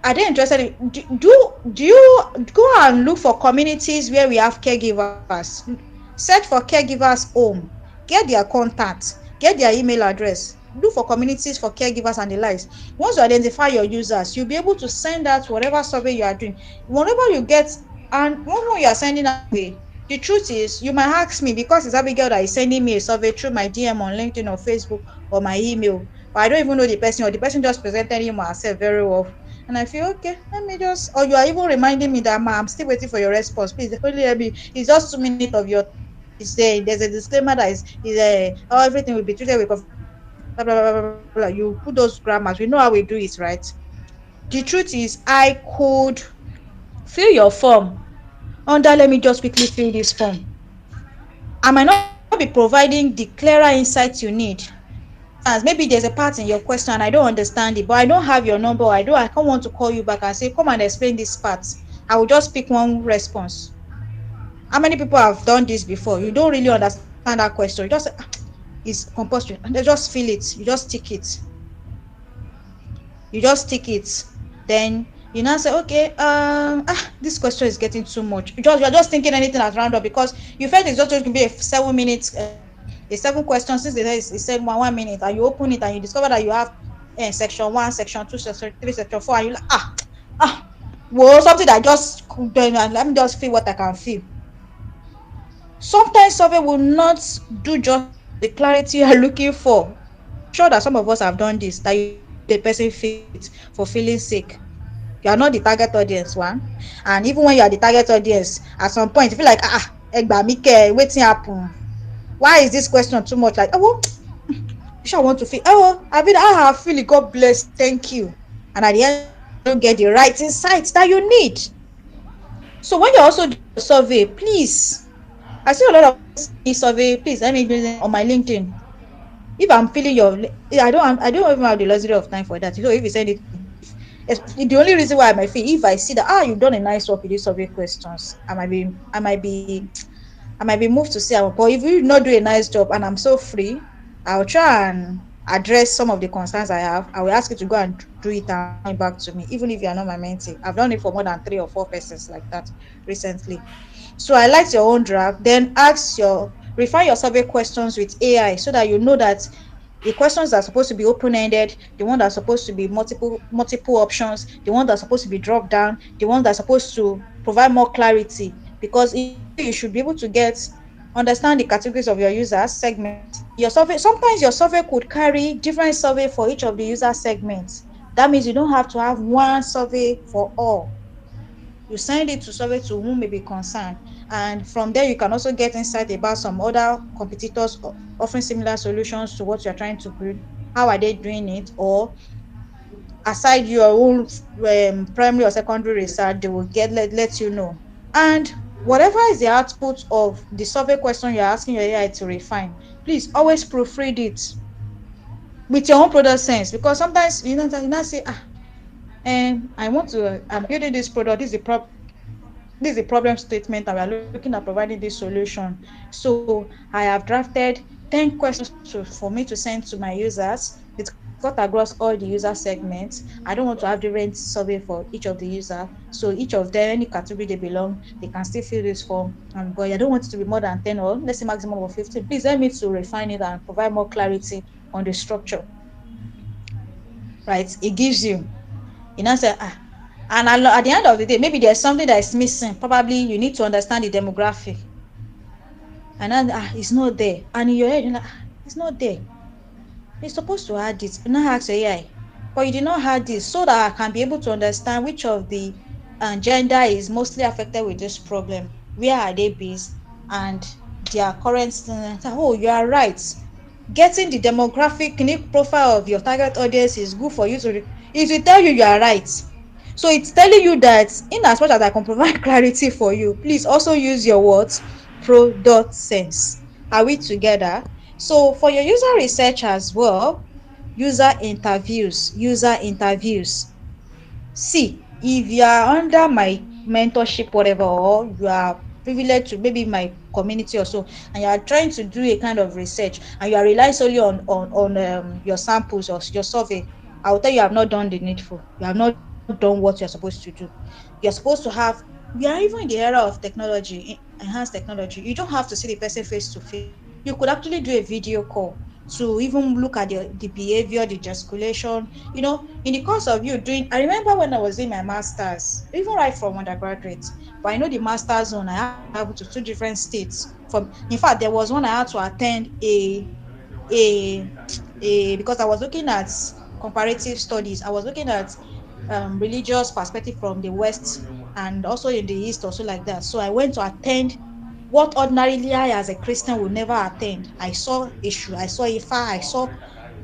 are they interested in, do you go and look for communities where we have caregivers? Search for caregivers home, get their contact, get their email address, look for communities for caregivers and the likes. Once you identify your users, you'll be able to send out whatever survey you are doing, whenever you get. And when you are sending out survey, the truth is, you might ask me, because it's Abigail that is sending me a survey through my DM on LinkedIn or Facebook or my email, but I don't even know the person, or the person just presented him or herself very well. And I feel, okay, let me just, or you are even reminding me that, ma, I'm still waiting for your response. Please, only let me, it's just 2 minutes of your time. It's there's a disclaimer that is oh, everything will be treated with confidentiality, blah, blah, blah, blah, blah, blah. You put those grammars. We know how we do it, right? The truth is, I could fill your form under, let me just quickly fill this form. I might not be providing the clearer insights you need. For instance, maybe there's a part in your question and I don't understand it, but I don't have your number. I can't want to call you back and say, come and explain this part. I will just pick one response. How many people have done this before? You don't really understand that question. You just say, it's compulsory, and they just feel it. You just tick it. You just tick it. Then you now say, okay, this question is getting too much. You're just thinking anything at random because you felt it's just going to be a 7 minutes, a 7 question, since it said 1 minute, and you open it and you discover that you have section 1, section 2, section 3, section 4, and you're like, well, something that just then, and let me just feel what I can feel. Sometimes survey will not do justice to the clarity you're looking for. I'm sure that some of us have done this, that you just fill the person feels it for feeling's sake. You are not the target audience, one. And even when you are the target audience, at some point you feel like, egba mi ke, wetin happen? Why is this question too much? Like, oh, I want to feel, I feel it, God bless, thank you. And at the end of the day, you don't get the right insights that you need. So when you're also doing a survey, please, I see a lot of people send me survey, please let me do it on my LinkedIn. If I'm feeling I don't even have the luxury of time for that. You know, if you send it to me, if the only reason why I might feel, if I see that you've done a nice work with these survey questions, I might be moved to say, but if you not do a nice job and I'm so free, I'll try and address some of the concerns I have. I will ask you to go and do it and return it back to me, even if you are not my mentee. I've done it for more than 3 or 4 persons like that recently. So I liked your own draft. Then refine your survey questions with AI so that you know that the questions that are supposed to be open-ended, the one that's supposed to be multiple options, the one that's supposed to be dropped down, the one that's supposed to provide more clarity. Because in your survey, you should be able to understand the categories of your user segments. Your survey, sometimes your survey could carry different survey for each of the user segments. That means you don't have to have one survey for all. You send it to survey to whom may be concerned, and from there you can also get insight about some other competitors offering similar solutions to what you're trying to build. How are they doing it? Or aside your own primary or secondary research, they will let you know. And whatever is the output of the survey question you're asking your AI to refine, please always proofread it with your own product sense, because sometimes you not say, I'm building this product, this is a problem statement, and we are looking at providing this solution. So I have drafted 10 questions for me to send to my users. It cut across all the user segments. I don't want to have different survey for each of the user. So each of them, any category they belong, they can still fill this form. But I don't want it to be more than 10, or let's say maximum of 15. Please help me to refine it and provide more clarity on the structure. Right? It gives you know, say, and at the end of the day, maybe there's something that is missing. Probably you need to understand the demographic. And then, it's not there. And in your head, you're like, it's not there. You're supposed to add it. You not ask your AI. But you did not add this so that I can be able to understand which of the gender is mostly affected with this problem. Where are they based? And their current students. Oh, you are right. Getting the demographic unique profile of your target audience is good for you to, it will tell you are right. So it's telling you that in as much as I can provide clarity for you, please also use your words, product sense. Are we together? So for your user research as well, user interviews. See, if you are under my mentorship, whatever, or you are privileged to maybe my community or so, and you are trying to do a kind of research, and you are relying solely on your samples or your survey, I will tell you, you have not done the needful. You have not done what you're supposed to do. You're supposed to have. We are even in the era of technology, enhanced technology. You don't have to see the person face to face. You could actually do a video call to even look at the behavior, the gesticulation, in the course of you doing. I remember when I was in my masters, even right from undergraduate, but I know the master's zone, I had to travel to two different states. In fact, there was one I had to attend a because I was looking at comparative studies. I was looking at religious perspective from the West and also in the East, also like that. So I went to attend what ordinarily I, as a Christian, would never attend. I saw issue, I saw Ifa, I saw,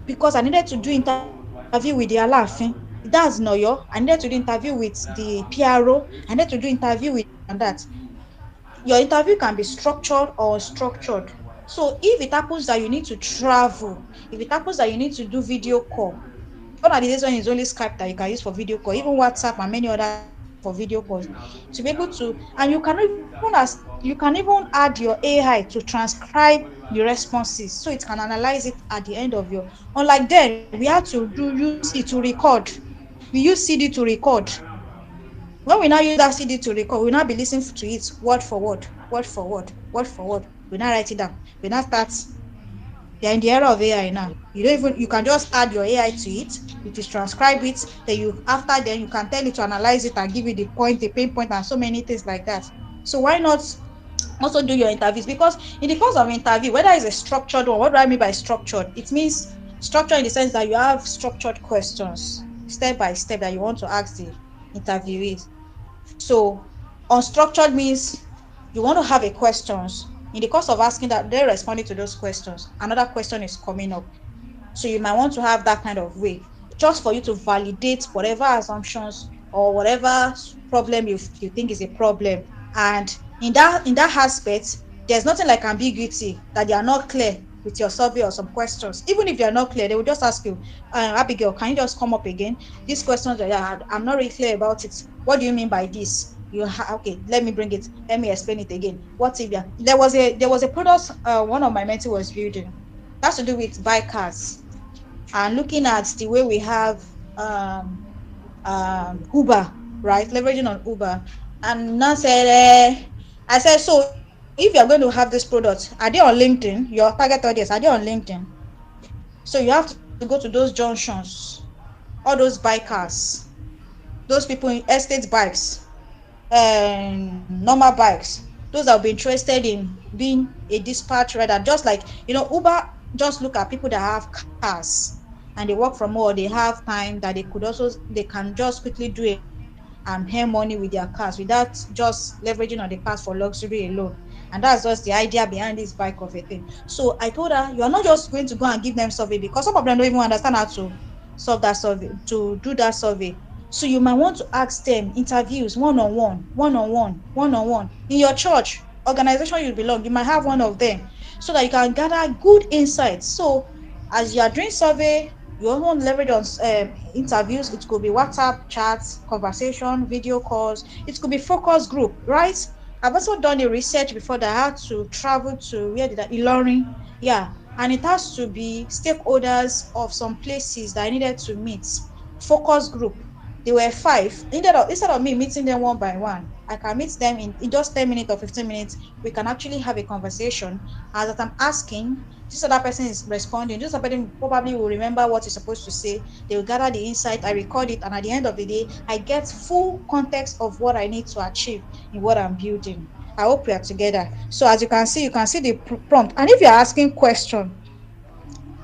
because I needed to do interview with the Alaafin. That's Noyo. I needed to do interview with the PRO. I needed to do interview with this and that. Your interview can be structured or unstructured. So if it happens that you need to travel, if it happens that you need to do video call, gone are the days when it's only Skype that you can use for video call, even WhatsApp and many other things for video calls. To be able to, and you can even add your AI to transcribe the responses so it can analyze it at the end of your. Unlike then, we had to do use it to record. We use CD to record. When we now use that CD to record, we now be listening to it word for word, word for word, word for word. We now write it down. We now start. They're in the era of AI now. You can just add your AI to it, it is transcribe it, then you can tell it to analyze it and give you the pain point, and so many things like that. So why not also do your interviews? Because in the course of interview, whether it's a structured one, what do I mean by structured? It means structure in the sense that you have structured questions, step by step, that you want to ask the interviewees. So unstructured means you want to have a questions. In the course of asking that, they're responding to those questions. Another question is coming up. So you might want to have that kind of way, just for you to validate whatever assumptions or whatever problem you think is a problem. And in that aspect, there's nothing like ambiguity that they are not clear with your survey or some questions. Even if they are not clear, they will just ask you, Abigail, can you just come up again? These questions that I'm not really clear about it. What do you mean by this? Okay, let me bring it. Let me explain it again. What if there was a product one of my mentors was building. That's to do with bikers and looking at the way we have Uber, right? Leveraging on Uber. And now said, I said, so if you're going to have this product, are they on LinkedIn? Your target audience, are they on LinkedIn? So you have to go to those junctions, all those bikers, those people in estate bikes, normal bikes, those that will be interested in being a dispatch rider, just like Uber just look at people that have cars and they work from home, or they have time that they can just quickly do a ride and earn money with their cars without just leveraging on the cars for luxury alone. And that's just the idea behind this bike of a thing. So I told her, you are not just going to go and give them survey, because some of them don't even understand how to solve that survey, to do that survey. So you might want to ask them interviews, one-on-one, one-on-one, one-on-one. In your church, organization you belong, you might have one of them, so that you can gather good insights. So as you are doing survey, you also want to leverage on interviews. It could be WhatsApp chats, conversation, video calls. It could be focus group, right? I've also done a research before that I had to travel to, where did I, Ilorin, yeah, and it has to be stakeholders of some places that I needed to meet. Focus group. They were five. Instead of me meeting them one by one, I can meet them in just 10 minutes or 15 minutes. We can actually have a conversation. As that I'm asking, this other person is responding. This other person probably will remember what he's supposed to say. They will gather the insight. I record it, and at the end of the day, I get full context of what I need to achieve in what I'm building. I hope we are together. So as you can see the prompt. And if you're asking question,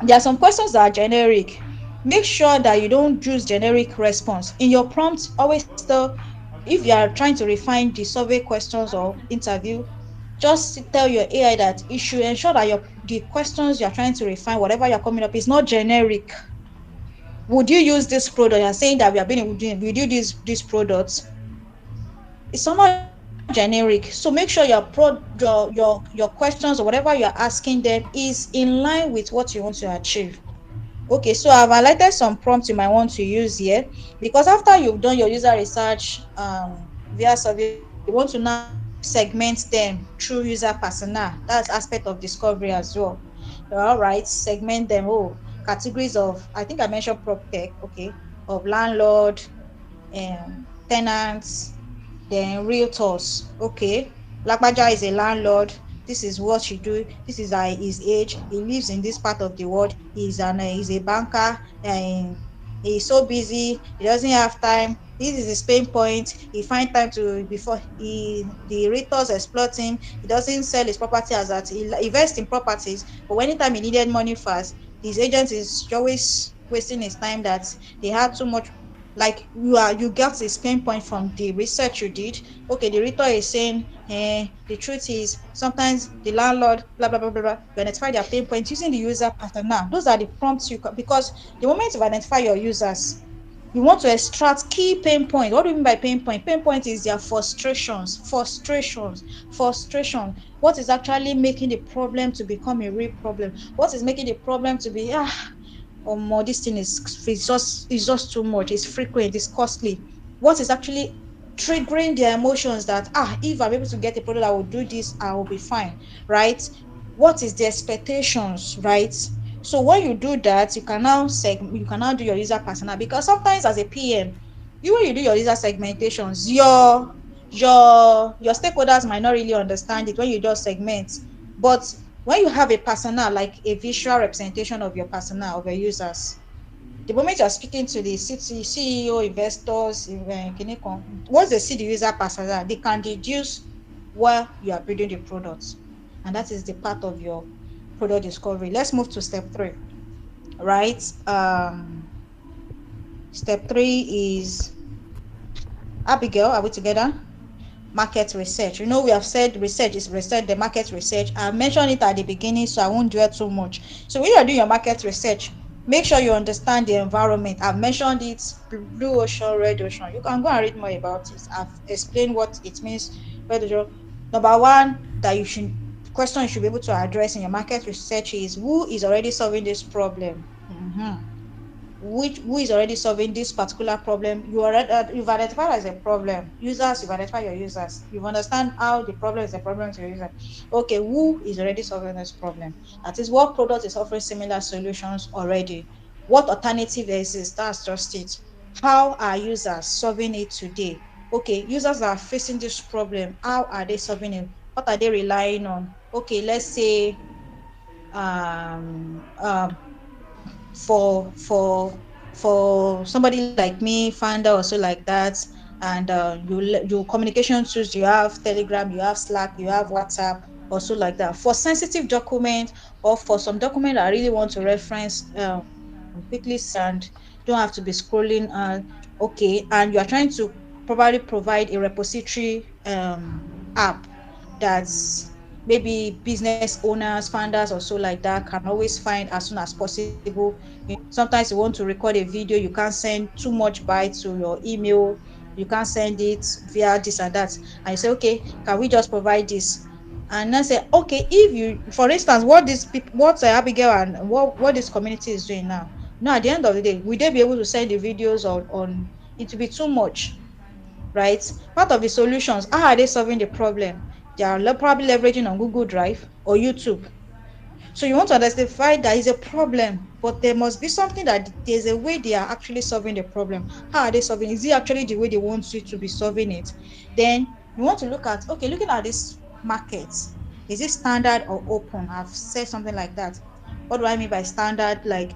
there are some questions that are generic. Make sure that you don't use generic response in your prompt. Always tell, if you are trying to refine the survey questions or interview, just tell your AI that you should ensure that the questions you're trying to refine, whatever you're coming up, is not generic. Would you use this product? You're saying that we are being would you these products? It's somehow generic. So make sure your questions or whatever you're asking them is in line with what you want to achieve. Okay, so I've highlighted some prompts you might want to use here, because after you've done your user research via survey, you want to now segment them through user persona. That's aspect of discovery as well. All right, segment them. Oh, categories of, I think I mentioned prop tech, okay, of landlord, tenants, then realtors. Okay, Lagbaja is a landlord. This is what she do. This is his age. He lives in this part of the world. He's a banker. He's so busy. He doesn't have time. This is his pain point. He find time to before the realtors exploit him. He doesn't sell his property as that. He invest in properties, but anytime he needed money fast, his agent is always wasting his time. That they have too much, like you get this pain point from the research you did. Okay, the reader is saying the truth is sometimes the landlord blah blah blah blah blah. You identify their pain points using the user pattern. Now those are the prompts because the moment you identify your users, you want to extract key pain point. What do you mean by pain point? Pain point is their frustration. What is actually making the problem to become a real problem? What is making the problem to be or more, this thing is just too much, it's frequent, it's costly. What is actually triggering their emotions that if I'm able to get a product that will do this, I will be fine, right? What is the expectations, right? So when you do that, you can now do your user persona, because sometimes as a PM, when you do your user segmentations, your stakeholders might not really understand it when you just segment. But when you have a persona, like a visual representation of your persona, of your users, the moment you're speaking to the CEO, investors, once they see the user persona, they can deduce where you are building the products. And that is the part of your product discovery. Let's move to step 3, right? Step 3 is, Abigail, are we together? Market research. We have said research is research, the market research. I mentioned it at the beginning, so I won't dwell too much. So when you're doing your market research, make sure you understand the environment. I've mentioned it: blue ocean, red ocean. You can go and read more about it. I've explained what it means. Red ocean. Number one, that you should question you should be able to address in your market research is: who is already solving this problem? Who is already solving this particular problem. You've identified as a problem. Users, you've identified your users. You understand how the problem is a problem to your user. Okay, who is already solving this problem? That is, what product is offering similar solutions already? What alternative exists? That's just it. How are users solving it today? Okay, users are facing this problem. How are they solving it? What are they relying on? Okay, let's say for somebody like me, founder also like that, and you communication tools, you have Telegram, you have Slack, you have WhatsApp, also like that. For sensitive document, or for some document I really want to reference quickly see and don't have to be scrolling, okay, and you are trying to probably provide a repository app that's maybe business owners, founders, or so like that can always find as soon as possible. Sometimes you want to record a video, you can't send too much bytes to your email, you can't send it via this and that, and you say, okay, can we just provide this? And then say, okay, if you, for instance, what this people, what Abigail and what this community is doing now. At the end of the day, will they be able to send the videos on it will be too much, right? Part of the solutions, how are they solving the problem? They are probably leveraging on Google Drive or YouTube. So you want to identify that is a problem, but there must be something, that there's a way they are actually solving the problem. How are they solving? Is it actually the way they want you to be solving it? Then you want to look at, okay, looking at this market, is it standard or open? I've said something like that. What do I mean by standard? Like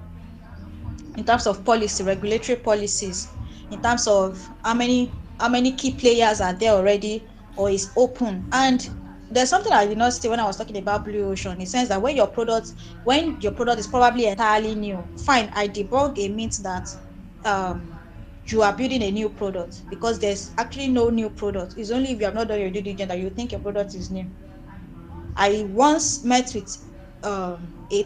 in terms of policy, regulatory policies, in terms of how many key players are there already, or is open. And there's something I did not say when I was talking about blue ocean, in the sense that when your product is probably entirely new, fine, I debunk a myth that um you are building a new product, because there's actually no new product. It's only if you have not done your due diligence that you think your product is new. I once met with a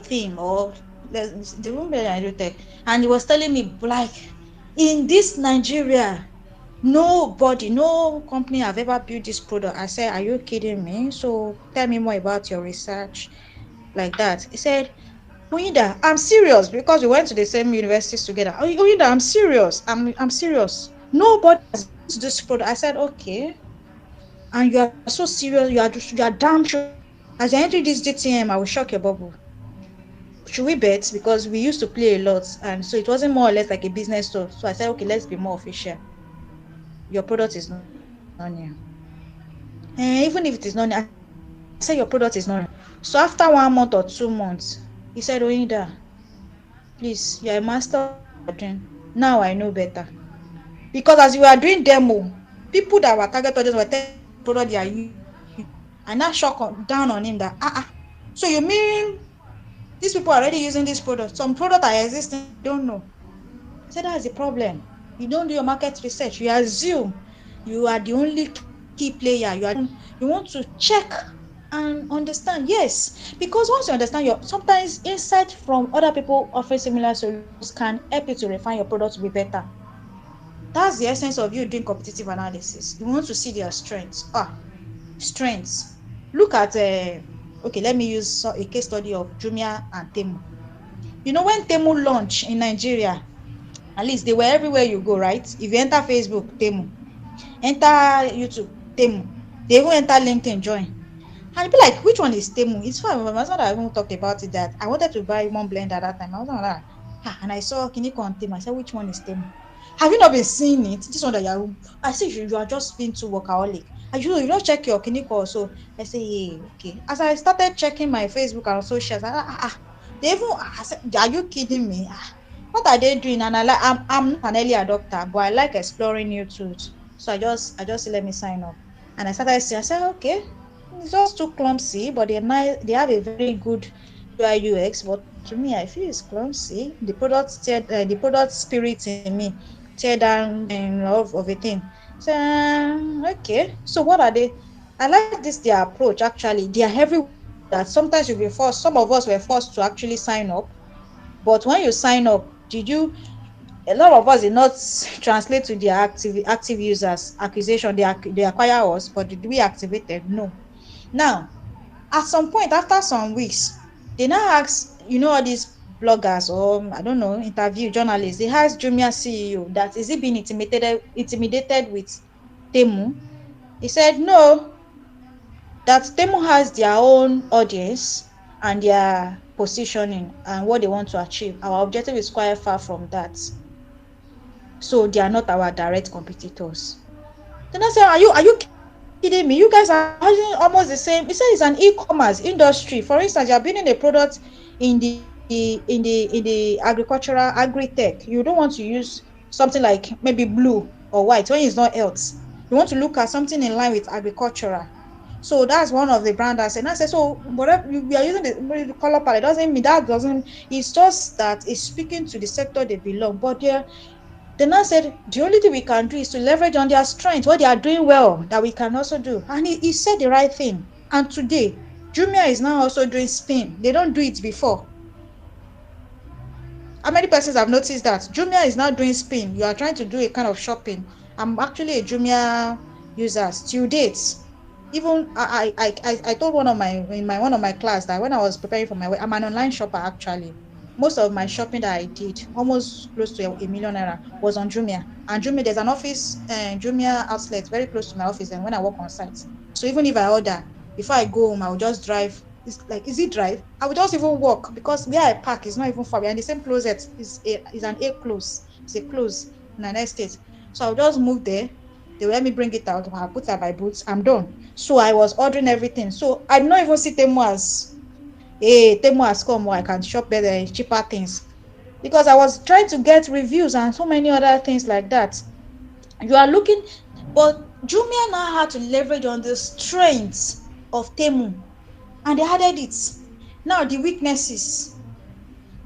team, or the woman in Nigeria tech, and he was telling me like, in this Nigeria, nobody, no company have ever built this product. I said, are you kidding me? So tell me more about your research, like that. He said, Oyinda, I'm serious, because we went to the same universities together. Oyinda, I'm serious. I'm serious. Nobody has built this product. I said, okay. And you are so serious. You are damn sure. As you enter this DTM, I will shock your bubble. Should we bet? Because we used to play a lot, and so it wasn't more or less like a business store. So I said, okay, let's be more official. Your product is not new. Even if it is not new, I said your product is not new. So after 1 month or 2 months, he said, Oyinda, please, you're a master of what you are doing. Now I know better. Because as you are doing demo, people that were target audience were telling me the product they are using. I now down on him that so you mean these people are already using this product? Some product are existing that you don't know. I said that's the problem. You don't do your market research. You assume you are the only key player. You want to check and understand. Yes, because once you understand your sometimes insight from other people offering similar solutions can help you to refine your product to be better. That's the essence of you doing competitive analysis. You want to see their strengths. Strengths. Look at okay, let me use a case study of Jumia and Temu. You know, when Temu launched in Nigeria, at least they were everywhere you go, right? If you enter Facebook, Temu. Enter YouTube, Temu. They even enter LinkedIn, join. And you be like, which one is Temu? It's fine. My husband I even talked about it that I wanted to buy one blend at that time. I was like, and I saw Kiniko on Temu. I said, which one is Temu? Have you not been seeing it? This one that I say you are just being too workaholic. And you don't check your Kiniko also. I say, hey, okay. As I started checking my Facebook and socials, they even I said, are you kidding me? What are they doing? And I'm not an early adopter, but I like exploring new tools. So I just let me sign up. And I started seeing, I said, okay, it's just too clumsy, but they're nice. They have a very good UI UX. But to me, I feel it's clumsy. The product spirit in me tear down in love of a thing. So okay. So what are they? I like this their approach. Actually, they are everywhere you go. That sometimes you'll be forced. Some of us were forced to actually sign up. But when you sign up, did you? A lot of us did not translate to their active users acquisition. They acquire us, but did we activate them? No. Now, at some point, after some weeks, they now ask, all these bloggers or I don't know, interview journalists, they ask Jumia CEO that is he being intimidated with Temu? He said no, that Temu has their own audience and their positioning and what they want to achieve. Our objective is quite far from that. So they are not our direct competitors. Then I say, are you kidding me? You guys are having almost the same. He said it's an e-commerce industry. For instance, you are building a product in the agricultural agri-tech. You don't want to use something like maybe blue or white when it's not else. You want to look at something in line with agricultural. So that's one of the brand I said. And I said, so whatever we are using the color palette doesn't mean that doesn't. It's just that it's speaking to the sector they belong. But they now said the only thing we can do is to leverage on their strength, what they are doing well, that we can also do. And he said the right thing. And today, Jumia is now also doing spin. They don't do it before. How many persons have noticed that? Jumia is now doing spin. You are trying to do a kind of shopping. I'm actually a Jumia user till date. Even I told one of my class that when I was preparing for my work, I'm an online shopper actually. Most of my shopping that I did, almost close to a million naira, was on Jumia. And Jumia, there's an office, Jumia outlet very close to my office, and when I work on site. So even if I order, before I go home, I will just drive. It's like easy drive. I will just even walk because where I park is not even far. We're in the same closet. Is an A close. It's a close in an estate. So I'll just move there. They will let me bring it out. I'll put it at my boots. I'm done. So I was ordering everything. So I did not even see Temu as, hey, Temu has come or I can shop better, cheaper things. Because I was trying to get reviews and so many other things like that. You are looking, but Jumia now had to leverage on the strengths of Temu, and they added it. Now the weaknesses.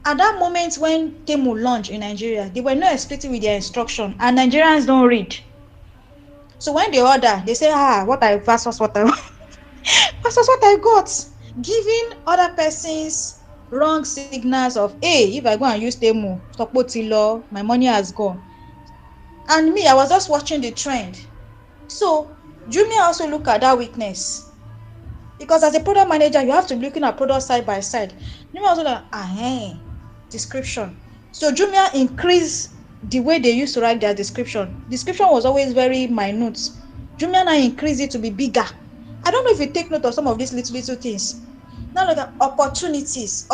At that moment when Temu launched in Nigeria, they were not explicit with their instruction, and Nigerians don't read. So when they order, they say, what I versus what I versus what I got, giving other persons wrong signals of, hey, if I go and use Temu, Stokpotilo, my money has gone. And me, I was just watching the trend. So Jumia also look at that weakness, because as a product manager, you have to be looking at products side by side. Jumia also like, description. So Jumia increase the way they used to write their description. Description was always very minute. Jumia now increase it to be bigger. I don't know if you take note of some of these little things. Now look at opportunities.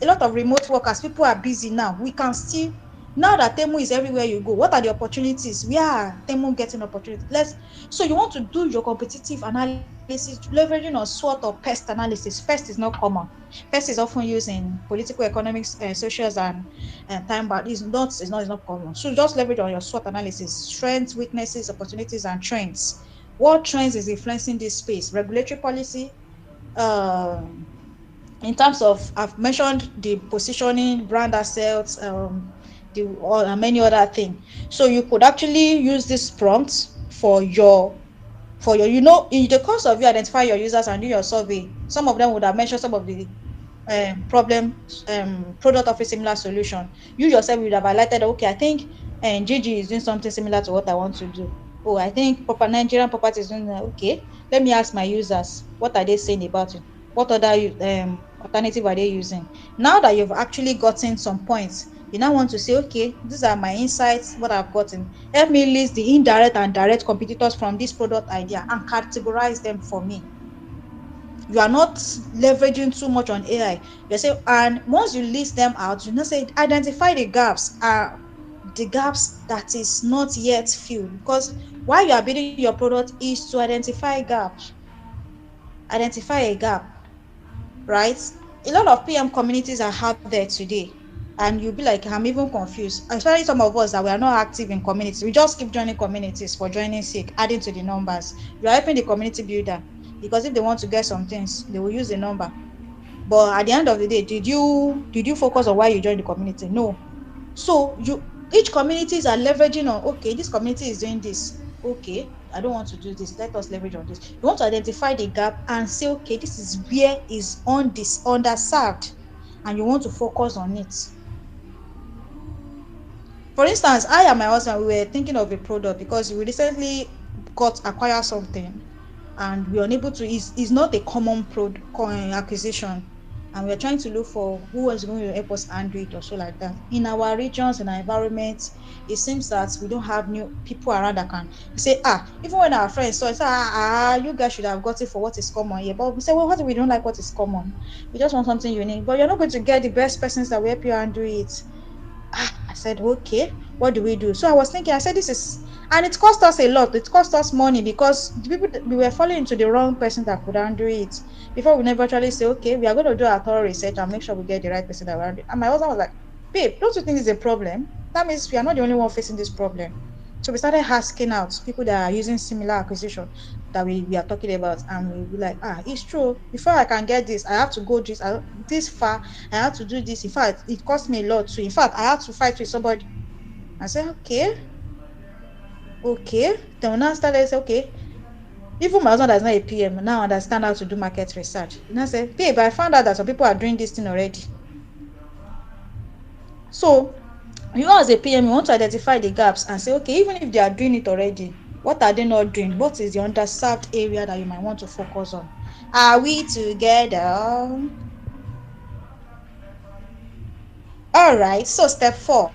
A lot of remote workers, people are busy now. We can still, now that Temu is everywhere you go, what are the opportunities? Where are Temu getting opportunities? So you want to do your competitive analysis, leveraging on SWOT or PEST analysis. PEST is not common. PEST is often used in political, economics, socials, and time, but it's not common. So just leverage on your SWOT analysis: strengths, weaknesses, opportunities, and trends. What trends is influencing this space? Regulatory policy. Um, in terms of, I've mentioned the positioning, brand assets, and many other things. So you could actually use this prompt for your, in the course of you identify your users and do your survey. Some of them would have mentioned some of the problem, product of a similar solution. You yourself would have highlighted, okay, I think Gigi is doing something similar to what I want to do. Oh, I think proper Nigerian property is doing that. Okay, let me ask my users, what are they saying about it? What other alternative are they using? Now that you've actually gotten some points, you now want to say, okay, these are my insights, what I've gotten. Help me list the indirect and direct competitors from this product idea and categorize them for me. You are not leveraging too much on AI. You say, and once you list them out, you know, say identify the gaps, the gaps that is not yet filled. Because while you are building your product is to identify gaps, identify a gap, right? A lot of PM communities are out there today, and you'll be like, I'm even confused. Especially some of us that we are not active in communities. We just keep joining communities for joining sake, adding to the numbers. You are helping the community builder, because if they want to get some things, they will use the number. But at the end of the day, did you focus on why you joined the community? No. So each communities are leveraging on, okay, this community is doing this. Okay, I don't want to do this. Let us leverage on this. You want to identify the gap and say, okay, this is where is on this underserved, and you want to focus on it. For instance, I and my husband, we were thinking of a product because we recently got acquire something, and we are unable to, is not a common coin acquisition, and we're trying to look for who is going to help us handle it or so like that. In our regions, in our environment, it seems that we don't have new people around that can say, even when our friends saw it, say, you guys should have got it for what is common here. But we say, well, what if we don't like what is common? We just want something unique. But you're not going to get the best persons that will help you handle it. I said, okay, what do we do? So I was thinking, I said, this is, and it cost us a lot. It cost us money because the people, we were falling into the wrong person that could handle it. Before we never actually say, okay, we are going to do our thorough research and make sure we get the right person that will handle it. And my husband was like, babe, don't you think it's a problem? That means we are not the only one facing this problem. So we started asking out people that are using similar acquisition that we are talking about, and we be like, it's true. Before I can get this, I have to go this far. I have to do this. In fact, it cost me a lot too. In fact, I have to fight with somebody. I said, okay. Then we now started say, okay. Even my husband that's not a PM now understand how to do market research. And I said, babe, I found out that some people are doing this thing already. So you as a PM, you want to identify the gaps and say, okay, even if they are doing it already, what are they not doing? What is the underserved area that you might want to focus on? Are we together? All right, so step 4,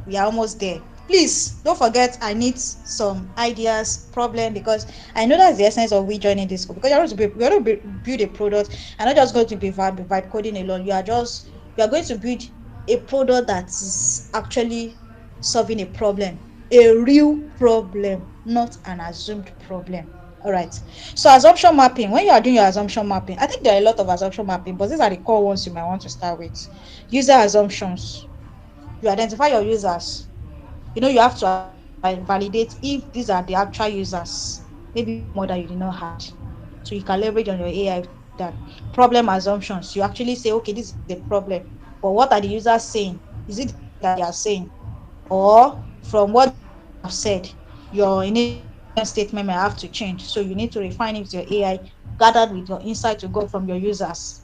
we are almost there. Please don't forget, I need some ideas, problem, because I know that's the essence of we joining this school. Because you're going to build a product, and not just going to be vibe coding alone. You are going to build a product that is actually solving a problem, a real problem, not an assumed problem. All right. So assumption mapping. When you are doing your assumption mapping, I think there are a lot of assumption mapping, but these are the core ones you might want to start with. User assumptions. You identify your users. You have to validate if these are the actual users. Maybe one or more that you did not had. So you can leverage on your AI that. Problem assumptions. You actually say, okay, this is a problem, but what are the users saying? Is it the thing that they are saying? Or from what they have said, your initial assumption statement may have to change. So you need to refine it with your AI, gathered with your insight to go from your users.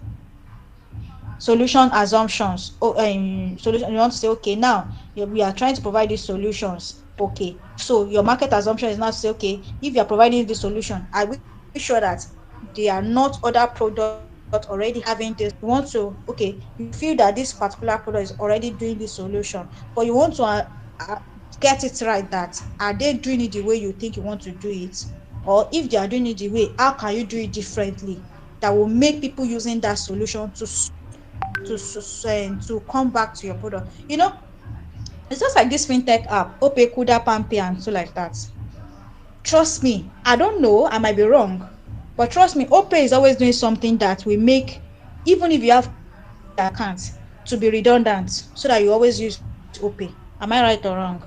solution assumptions. Solution. You want to say, okay, now we are trying to provide these solutions. Okay, so your market assumption is now to say, okay, if you are providing this solution, are we sure that they are not other products already having this solution? You want to, okay, you feel that this particular product is already doing this solution, but you want to uh, get it right, that are they doing it the way you think you want to do it? Or if they are doing it the way, how can you do it differently that will make people using that solution to come back to your product? It's just like this fintech app, Opay, Kuda, Pampay, and so like that. Trust me, I don't know, I might be wrong, but trust me, Opay is always doing something that will make, even if you have Opay account, to be redundant, so that you always use Opay. Am I right or wrong?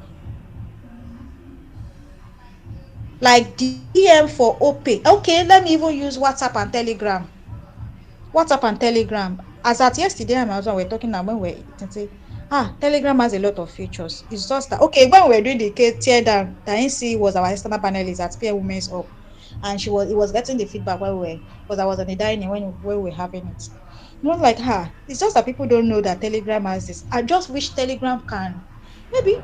Like the DM for Opay. Okay, let me even use WhatsApp and Telegram. WhatsApp and Telegram. As at yesterday, and my husband were talking about when we were eating, say, Telegram has a lot of features. It's just that, okay, when we were doing the tear down, the NC was our external panelist at PM Women's Up, and it was getting the feedback when we were, because I was on the dining when we were having it. Not like it's just that people don't know that Telegram has this. I just wish Telegram can, maybe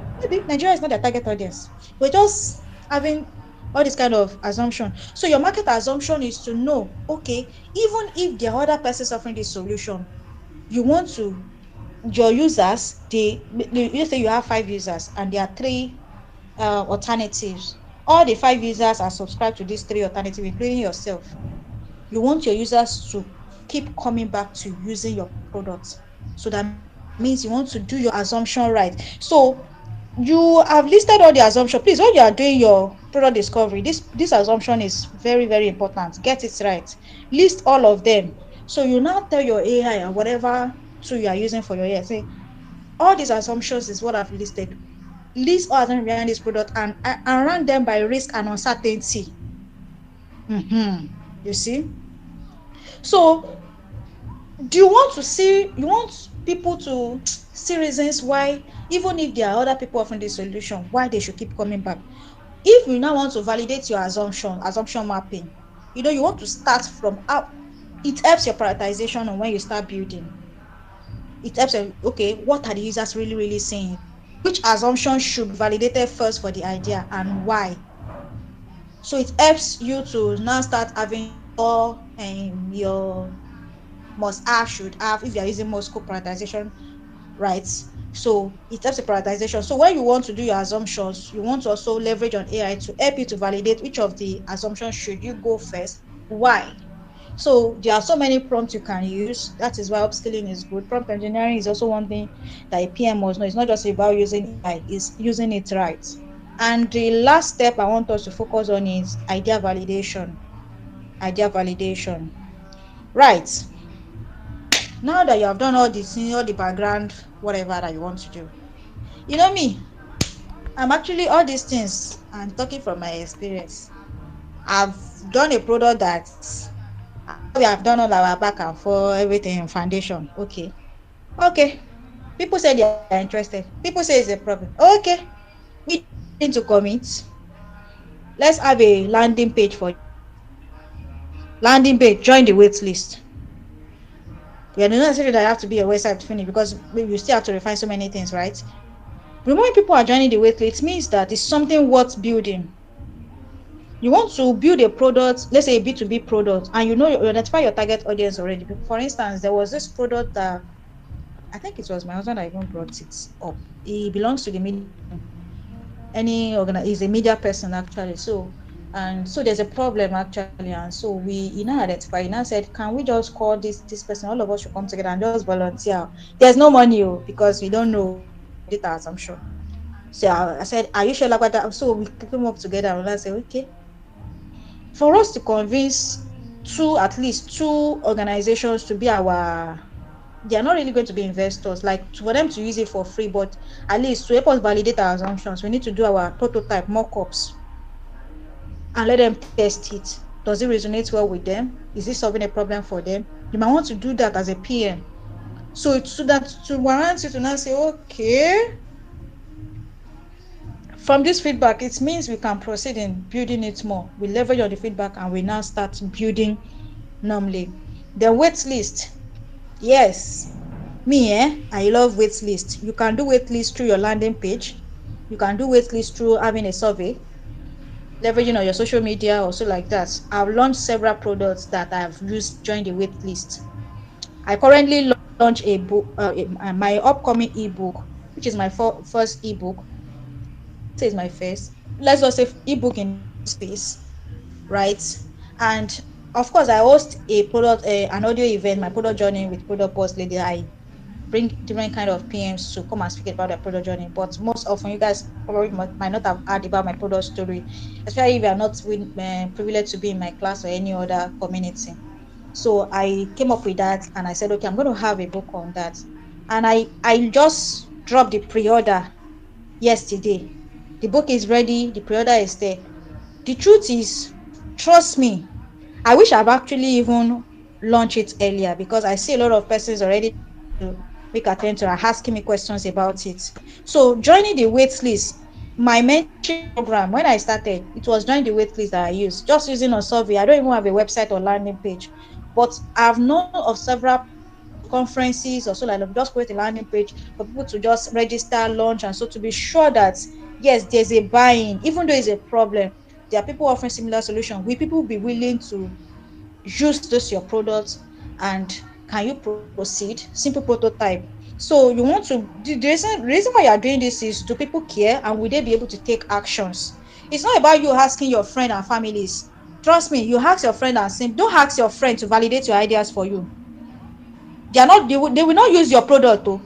Nigeria is not their target audience. We're just having all this kind of assumption. So your market assumption is to know, okay, even if the other person offering this solution, you want to, your users, you say you have 5 users and there are three alternatives. All the 5 users are subscribed to these three alternatives, including yourself. You want your users to keep coming back to using your products. So that means you want to do your assumption right. So you have listed all the assumption. Please, when you are doing your product discovery, this assumption is very, very important. Get it right. List all of them. So you now tell your AI or whatever tool you are using for your AI, say, all these assumptions is what I've listed. List all of them behind this product and rank them by risk and uncertainty. You see? So do you want people to see reasons why, even if there are other people offering this solution, why they should keep coming back? If you now want to validate your assumption mapping, you want to start from how it helps your prioritization on when you start building. It helps you, okay, what are the users really, really saying? Which assumption should be validated first for the idea and why? So it helps you to now start having your must have, should have, if you're using more scope prioritization, right? So it helps the prioritization. So when you want to do your assumptions, you want to also leverage on AI to help you to validate which of the assumptions should you go first, why. So there are so many prompts you can use. That is why upskilling is good. Prompt engineering is also one thing that a PM must know. It's not just about using AI, it's using it right. And the last step I want us to focus on is idea validation. Idea validation. Right. Now that you have done all this, all the background, whatever that you want to do. You know me, I'm actually all these things. I'm talking from my experience. I've done a product that after we have done all our back and forth, everything foundation. Okay. Okay. People say they are interested. People say it's a problem. Okay. Me too, I'm willing to commit. Let's have a landing page for you. Landing page, join the wait list. We are not necessarily that you have to be a website to finish, because you still have to refine so many things, right? The moment people are joining the wait list means that it's something worth building. You want to build a product, let's say a B2B product, and you identify your target audience already. For instance, there was this product that I think it was my husband that even brought it up. He belongs to the media team. He's a media person actually. So there's a problem actually, and so he now identified. He now said, can we just call this person? All of us should come together and just volunteer. There's no money because we don't know. We have to validate our assumption. So I said, are you sure about that? So we came up together and I said, okay, for us to convince at least two organizations to be they are not really going to be investors, like for them to use it for free, but at least to help us validate our assumptions, we need to do our prototype mock-ups and let them test it. Does it resonate well with them? Is it solving a problem for them? You might want to do that as a PM. So it's so that to warrant you to now say, okay, from this feedback, it means we can proceed in building it more. We leverage on the feedback and we now start building normally. The wait list. Yes, Me, I love wait list. You can do wait list through your landing page. You can do wait list through having a survey, leveraging on your social media, also like that. I've launched several products that I've used join the wait list. I currently launch a book, my upcoming ebook, which is my first ebook. Let's say it's my first. Let's just say ebook in the audio space, right? And of course, I host an audio event, my product journey with product boss lady. I bring different kind of PMs to come and speak about their product journey. But most often, you guys probably might not have heard about my product story, especially if you are not privileged to be in my class or any other community. So I came up with that, and I said, okay, I'm going to have a book on that. And I just dropped the pre-order yesterday. The book is ready, the pre-order is there. The truth is, trust me, I wish I've actually even launched it earlier, because I see a lot of persons already trying to make attempt to asking me questions about it. So joining the wait list, my mentorship program, when I started, it was joining the wait list that I used, just using a survey. I don't even have a website or landing page, but I've known of several conferences or so, like just create a landing page for people to just register, launch, and so, to be sure that yes, there's a buy-in, even though it's a problem. There are people offering similar solutions. Will people be willing to use this your product, and can you proceed? Simple prototype. So you want to, the reason why you are doing this is, do people care, and will they be able to take actions? It's not about you asking your friend and families. Trust me, you ask your friend and say, don't ask your friend to validate your ideas for you. They will not use your product though.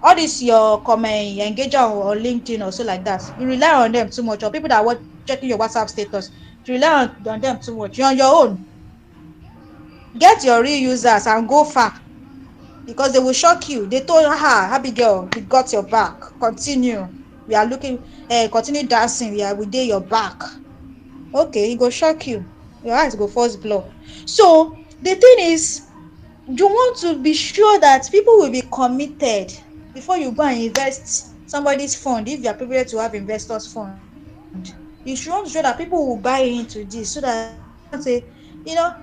All this your comment engage on LinkedIn or so like that, you rely on them too much, or people that are checking your WhatsApp status, you rely on them too much. You're on your own. Get your real users and go far, because they will shock you. They told her, Abigail, we got your back, continue, we are looking, continue dancing, we dey your back. Okay, e go shock you, your eyes go first blow. So the thing is, you want to be sure that people will be committed before you go and invest somebody's fund. If you are privileged to have investors fund, you should want to show that people will buy into this, so that you can say, you know,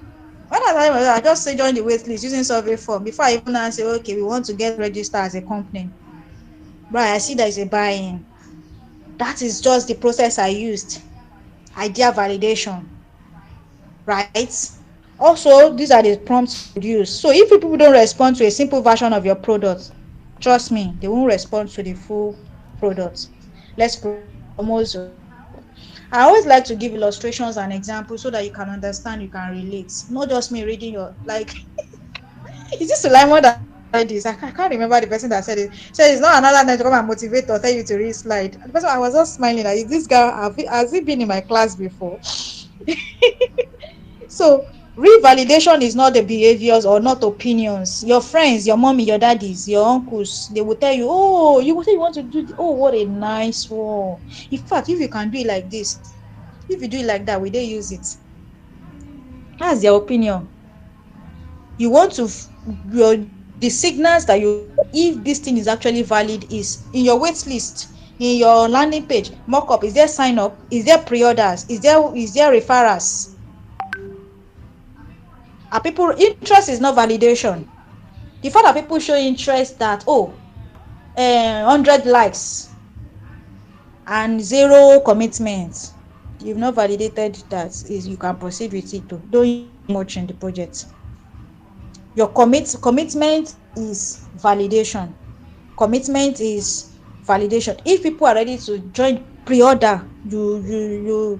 when I just say join the wait list using survey form, before I even now say, okay, we want to get registered as a company, right? I see there is a buy-in. That is just the process I used. Idea validation, right? Also, these are the prompts you would use. So if people don't respond to a simple version of your product, trust me, they won't respond to the full product. Let's proceed. We are almost wrapping up. I always like to give illustrations and examples so that you can understand, you can relate. Not just me reading your, like, is this Sulaimon that said this? I can't remember the person that said it. Said it's not another night to come and motivate or tell you to read slide. The person, I was just smiling, like, this guy, has he been in my class before? So revalidation is not the behaviors or not opinions. Your friends, your mommy, your daddies, your uncles, they will tell you, oh, you will say you want to do, oh, what a nice one. In fact, if you can do it like this, if you do it like that, will they use it? That's their opinion. You want to, the signals that you know if this thing is actually valid is in your wait list, in your landing page mock-up. Is there sign up? Is there pre-orders? Is there referrals? Are people, interest is not validation. The fact that people show interest, that, oh, 100 likes and zero commitment, you've not validated that is you can proceed with it too. Don't invest too much in the project. Your commitment is validation. Commitment is validation. If people are ready to join pre-order, you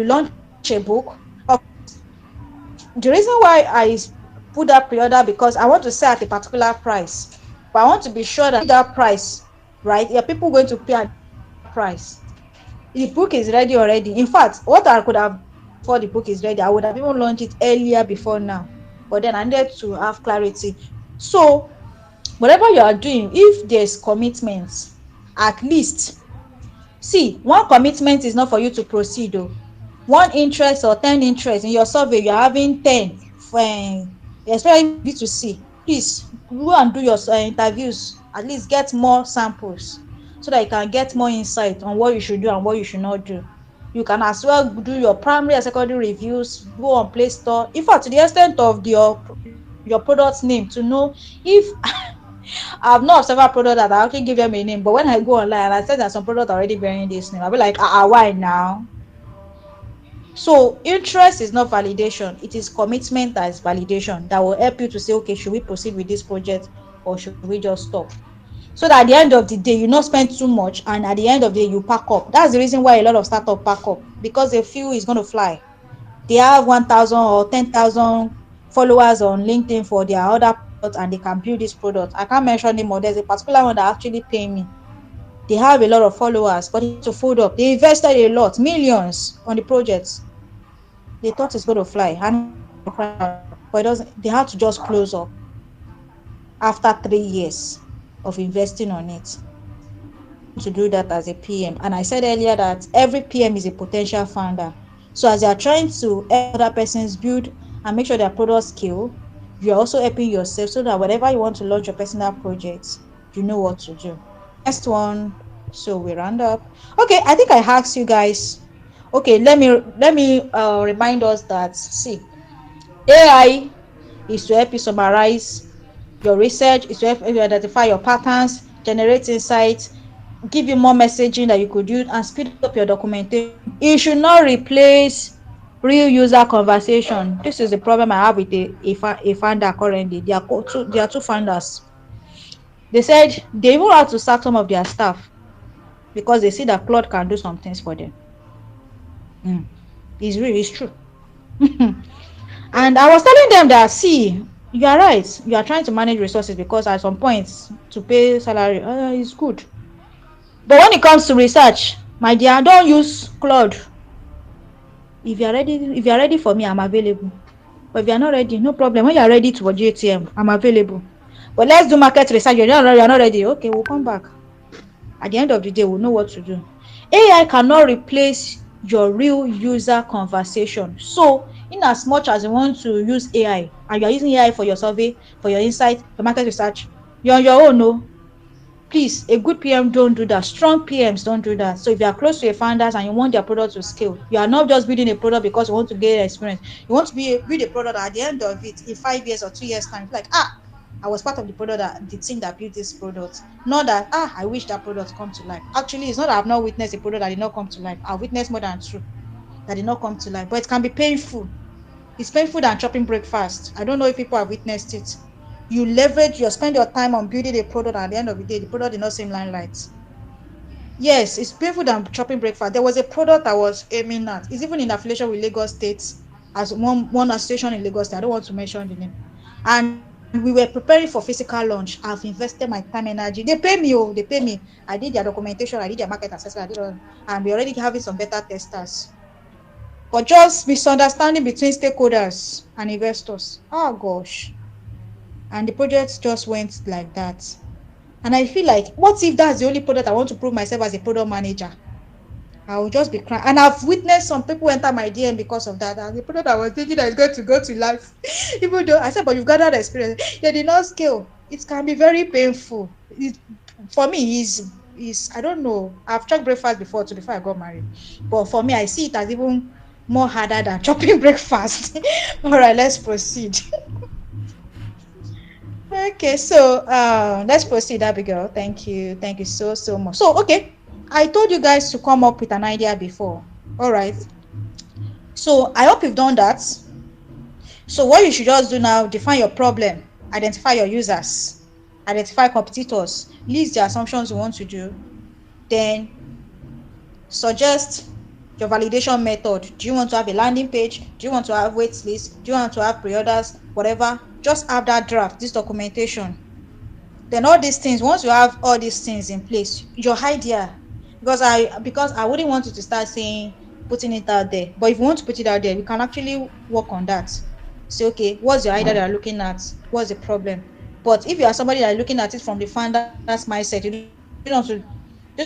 launch a book. Of course, the reason why I put that pre-order, because I want to sell at a particular price, but I want to be sure that price, right, are people going to pay at that particular price? The book is ready already. In fact, what I could have done before the book is ready, I would have even launched it earlier before now, but then I needed to have clarity. So whatever you are doing, if there's commitment, at least, see, one commitment is not for you to proceed though. One interest or 10 interest in your survey, you're having 10, especially B2C. Please go and do your interviews, at least get more samples, so that you can get more insight on what you should do and what you should not do. You can as well do your primary and secondary reviews, go on Play Store. In fact, to the extent of your your product's name to know if I've not several products that I actually give them a name, but when I go online and I said that some products are already bearing this name, I'll be like, why now? So interest is not validation, it is commitment that is validation that will help you to say, okay, should we proceed with this project or should we just stop? So that at the end of the day, you not spend too much, and at the end of the day, you pack up. That's the reason why a lot of startups pack up, because they feel it's going to fly. They have 1,000 or 10,000 followers on LinkedIn for their other products, and they can build this product. I can't mention them, but there's a particular one that actually pay me. They have a lot of followers, but they had to fold up. They invested a lot, millions on the project. They thought it's going to fly, and it's going to fly now, but it doesn't. They had to just close up after 3 years of investing on it. So you don't want to do that as a PM. And I said earlier that every PM is a potential founder. So as you are trying to help other persons build and make sure their products scale, you're also helping yourself so that whenever you want to launch your personal projects, you know what to do. Next one. So we round up. Okay, I think I asked you guys. Okay, let me remind us that, see, AI is to help you summarize your research, is to help you identify your patterns, generate insights, give you more messaging that you could use, and speed up your documentation. It should not replace real user conversation. This is the problem I have with a founder currently. There are two founders. They said they even had to sack some of their staff because they see that Claude can do some things for them. It's real, it's true. And I was telling them that, see, you are right. You are trying to manage resources because at some point to pay salary is good. But when it comes to research, my dear, don't use Claude. If you are ready for me, I'm available. But if you are not ready, no problem. When you are ready to GTM, I'm available. But let's do market research. You're not ready. Okay, we'll come back. At the end of the day, we'll know what to do. AI cannot replace your real user conversation. So in as much as you want to use AI and you're using AI for your survey, for your insight, for market research, you're on your own. No, please, a good PM don't do that. Strong PMs don't do that. So if you are close to your founders and you want their product to scale, you are not just building a product because you want to gain experience. You want to build a product that at the end of it, in 5 years or 2 years time, like, I was part of the team that built this product. Not that, I wish that product come to life. Actually, it's not that I've not witnessed a product that did not come to life. I've witnessed more than two that did not come to life. But it can be painful. It's painful than chopping breakfast. I don't know if people have witnessed it. You spend your time on building a product, and at the end of the day, the product did not seem limelight. Yes, it's painful than chopping breakfast. There was a product I was aiming at. It's even in affiliation with Lagos State, as one association in Lagos State. I don't want to mention the name. And we were preparing for physical launch. I've invested my time, energy. They pay me, they pay me. I did their documentation, I did their market assessment, I did all, and we already having some beta testers. But just misunderstanding between stakeholders and investors. Oh gosh. And the project just went like that. And I feel like, what if that's the only product I want to prove myself as a product manager? I will just be crying. And I've witnessed some people enter my DM because of that. And the product I was thinking that is going to go to life. Even though I said, but you've gathered experience. They did not scale. It can be very painful. For me, is I don't know. I've checked breakfast before I got married. But for me, I see it as even more harder than chopping breakfast. All right, let's proceed. Okay, so let's proceed, Abigail. Thank you so much. So okay, I told you guys to come up with an idea before. All right. So I hope you've done that. So what you should just do now: define your problem, identify your users, identify competitors, list the assumptions you want to do, then suggest your validation method. Do you want to have a landing page? Do you want to have wait list? Do you want to have pre-orders? Whatever. Just have that draft, this documentation. Then all these things, once you have all these things in place, your idea, because I wouldn't want you to start saying putting it out there. But if you want to put it out there, you can actually work on that. Say, okay, what's your idea that you're looking at? What's the problem? But if you are somebody that is looking at it from the founder's mindset, you don't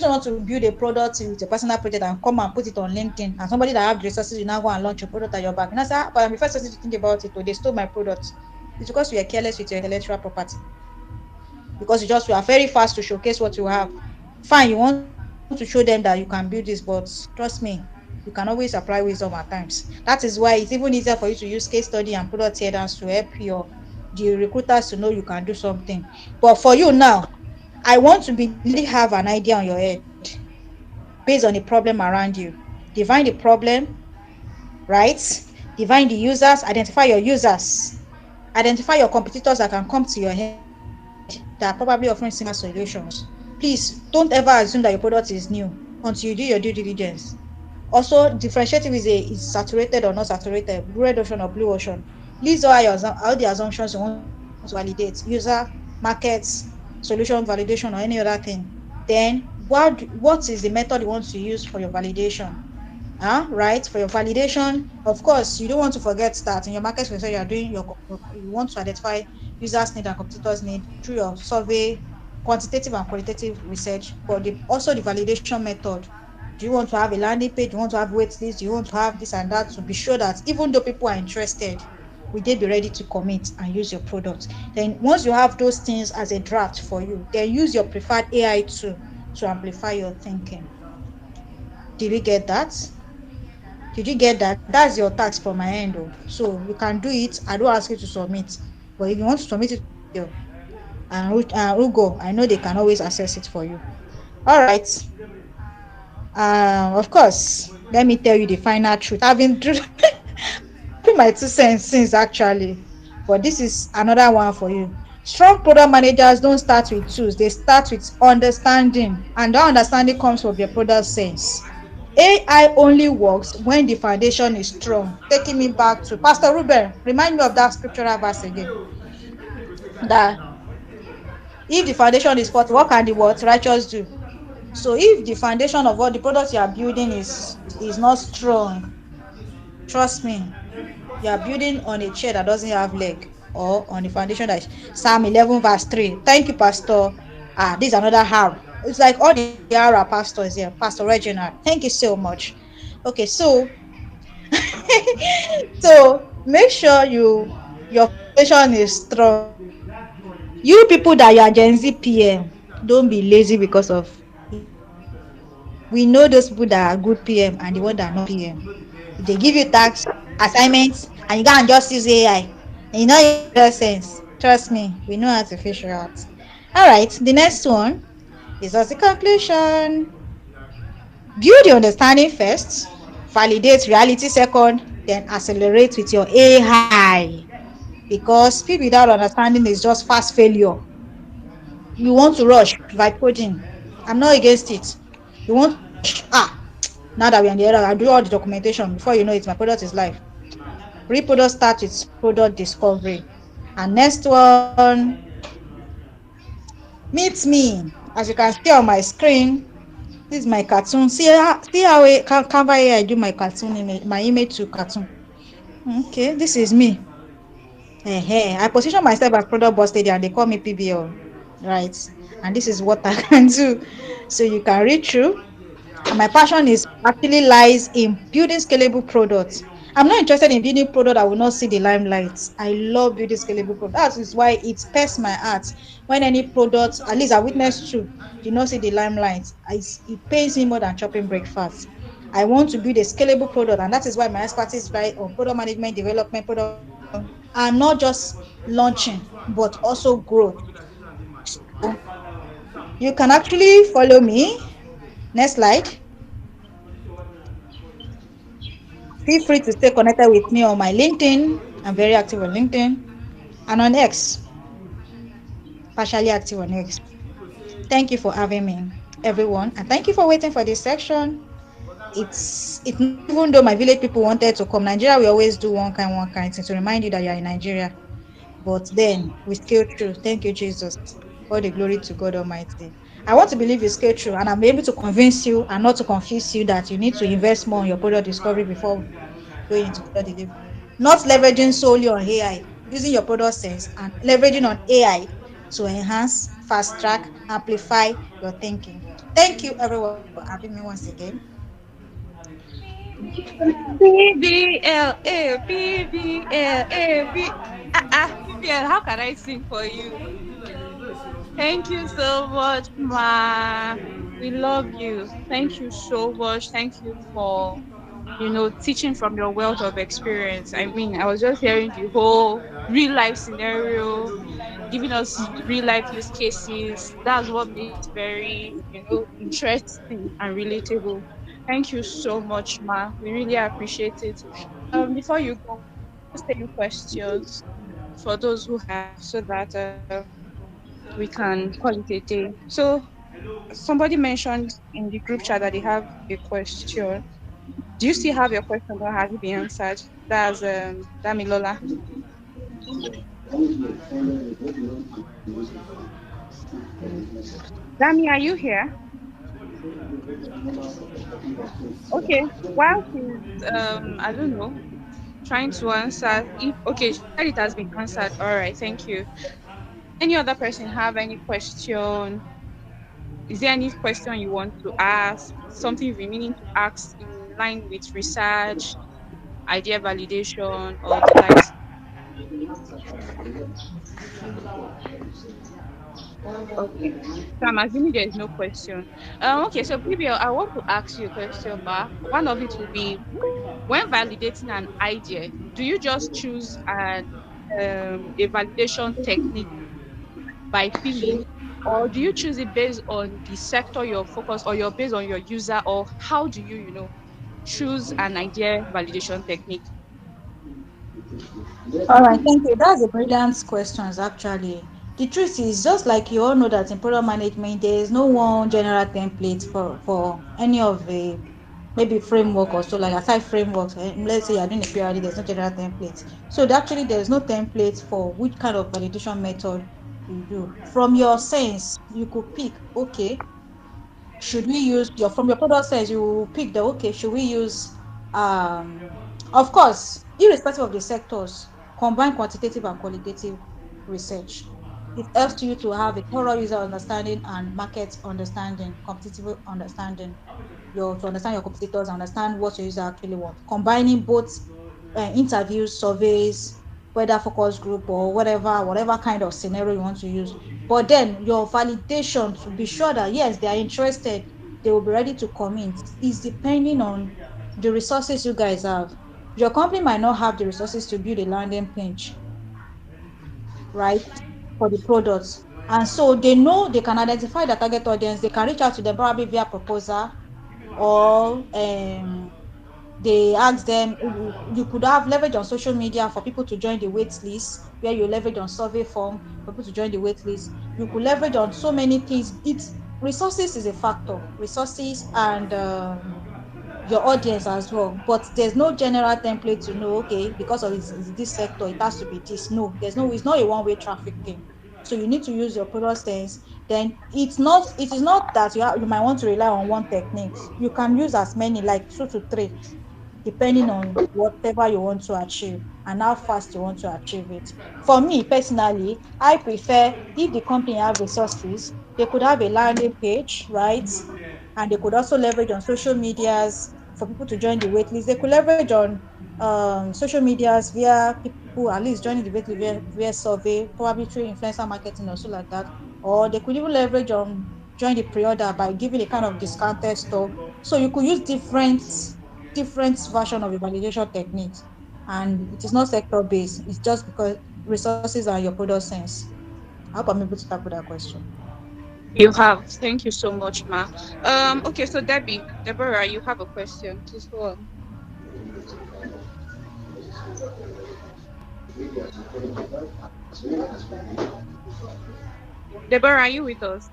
want to build a product with a personal project and come and put it on LinkedIn, and somebody that have the resources, you now go and launch your product at your back. And I say, but I'm the first person to think about it, or they stole my product. It's because you are careless with your intellectual property. Because you are very fast to showcase what you have. Fine, you want to show them that you can build this, but trust me, you can always apply wisdom at times. That is why it's even easier for you to use case study and product headers to help your the recruiters to know you can do something. But for you now, I want to believe you already have an idea on your head based on the problem around you. Define the problem, right? Define the users, identify your users, identify your competitors that can come to your head that are probably offering similar solutions. Please don't ever assume that your product is new until you do your due diligence. Also, differentiate if is saturated or not saturated, red ocean or blue ocean. List all the assumptions you want to validate, user, markets, solution validation, or any other thing. Then, what is the method you want to use for your validation? Right? For your validation, of course, you don't want to forget that in your market research, you are doing you want to identify users' need and competitors' need through your survey, quantitative and qualitative research, but also the validation method. Do you want to have a landing page? Do you want to have wait list? Do you want to have this and that to be sure that even though people are interested, will they be ready to commit and use your product? Then once you have those things as a draft for you, then use your preferred AI tool to amplify your thinking. Did you get that? Did you get that? That's your task from my end, though. So you can do it. I don't ask you to submit, but if you want to submit it to your Ugo, I know they can always access it for you. All right. Of course, let me tell you the final truth. I've been I've been dropping my 2 cents since actually, but this is another one for you. Strong product managers don't start with tools; they start with understanding, and that understanding comes from your product sense. AI only works when the foundation is strong. Taking me back to Pastor Ruben, remind me of that scriptural verse again. That if the foundation is faulty, what can the what righteous do? So if the foundation of what the product you are building is not strong, trust me, you are building on a chair that doesn't have leg, or on the foundation that is Psalm 11 verse 3. Thank you, Pastor. This is another R. It's like all the R are pastors here. Pastor Reginald. Thank you so much. Okay, so so make sure your foundation is strong. You people that you are Gen Z PM, don't be lazy because of AI. We know those people that are good PM and the one that are not PM. If they give you tasks, assignments, and you can't just use AI, and you know your product sense. Trust me, we know how to fish you out. All right, the next one is just the conclusion. Build your understanding first, validate reality second, then accelerate with your AI. Because speed without understanding is just fast failure. You want to rush by coding. I'm not against it. You want to rush. Now that we're in the era, I'll do all the documentation. Before you know it, my product is live. Real product starts with product discovery. And next one, meet me. As you can see on my screen, this is my cartoon. See how Canva AI do my cartoon image, my image to cartoon. Okay, this is me. I position myself as product boss lady and they call me PBL, right? And this is what I can do. So you can read through. And my passion is actually lies in building scalable products. I'm not interested in building product that will not see the limelight. I love building scalable products. That is why it pairs my heart when any product, at least I witnessed to, did not see the limelight. It pains me more than chopping breakfast. I want to build a scalable product, and that is why my expertise lies on product management, development, product validation, and not just launching, but also growth. So you can actually follow me. Next slide. Feel free to stay connected with me on my LinkedIn. I'm very active on LinkedIn and on X, partially active on X. Thank you for having me, everyone, and thank you for waiting for this section. It's not even though my village people wanted to come. Nigeria, we always do one kind thing to remind you that you're in Nigeria. But then we scale through. Thank you, Jesus. All the glory to God Almighty. I want to believe you scale through, and I'm able to convince you and not to confuse you that you need to invest more in your product discovery before going into product delivery. Not leveraging solely on AI, using your product sense and leveraging on AI to enhance, fast track, amplify your thinking. Thank you, everyone, for having me once again.
BBLA, BBLA, BBL. How can I sing for you? Thank you so much, Ma. We love you. Thank you so much. Thank you for teaching from your wealth of experience. I mean, I was just hearing the whole real life scenario, giving us real life use cases. That's what makes it very, interesting and relatable. Thank you so much, Ma. We really appreciate it. Before you go, just a few questions for those who have, so that we can call it a day. So somebody mentioned in the group chat that they have a question. Do you still have your question or has it been answered? That's Damilola. Dami, are you here? Okay. While she's I don't know, trying to answer if okay, she said it has been answered. All right, thank you. Any other person have any question? Is there any question you want to ask? Something you've been meaning to ask in line with research, idea validation, or the likes? Okay. So I'm assuming there is no question. Okay, so maybe I want to ask you a question, but one of it will be when validating an idea, do you just choose a validation technique by feeling, or do you choose it based on the sector you're focused, or you're based on your user, or how do you, choose an idea validation technique?
All right, thank you. That's a brilliant questions actually. The truth is, just like you all know that in product management, there is no one general template for any of the maybe framework or so, like aside frameworks. Let's say you're doing a PRD, there's no general template. So actually, there's no template for which kind of validation method you do. From your sense, you could pick, okay, should we use your from your product says you pick the okay, should we use of course, irrespective of the sectors, combine quantitative and qualitative research. It helps you to have a thorough user understanding and market understanding, competitive understanding, your to understand your competitors, understand what your user actually want. Combining both interviews, surveys, whether focus group or whatever kind of scenario you want to use. But then your validation to be sure that yes, they are interested, they will be ready to commit is depending on the resources you guys have. Your company might not have the resources to build a landing page, right, for the products. And so they know they can identify the target audience, they can reach out to them probably via proposal or they ask them, you could have leverage on social media for people to join the wait list, where you leverage on survey form for people to join the wait list. You could leverage on so many things. It's resources is a factor, resources and your audience as well. But there's no general template to know, okay, because of it's this sector, it has to be this. No, there's no, it's not a one-way traffic thing. So you need to use your product sense. Then it is not that you might want to rely on one technique. You can use as many, like two to three, depending on whatever you want to achieve and how fast you want to achieve it. For me personally, I prefer if the company have resources, they could have a landing page, right? And they could also leverage on social medias for people to join the waitlist. They could leverage on social medias via people at least joining the waitlist via survey, probably through influencer marketing or so like that. Or they could even leverage on join the pre-order by giving a kind of discounted store. So you could use different version of evaluation techniques, and it is not sector based. It's just because resources are your product sense. I hope I'm able to tackle that question.
You have. Thank you so much, Ma. Okay, so Deborah, you have a question. Please go on. Deborah, are you with us?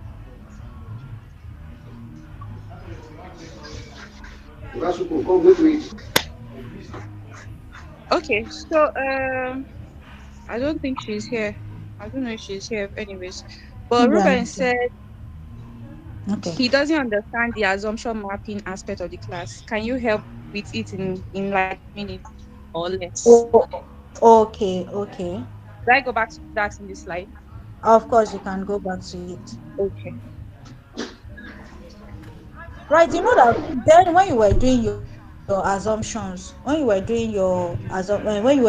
Okay, so I don't think she's here. I don't know if she's here anyways. But
Maybe I
Ruben
need to.
said
Okay.
he doesn't understand the assumption mapping aspect of the class. Can you help with it in like a minute or less?
Oh, okay.
Do I go back to that in the slide?
Of course, you can go back to it.
Okay.
Right, you know that then when you were doing your assumptions, when you were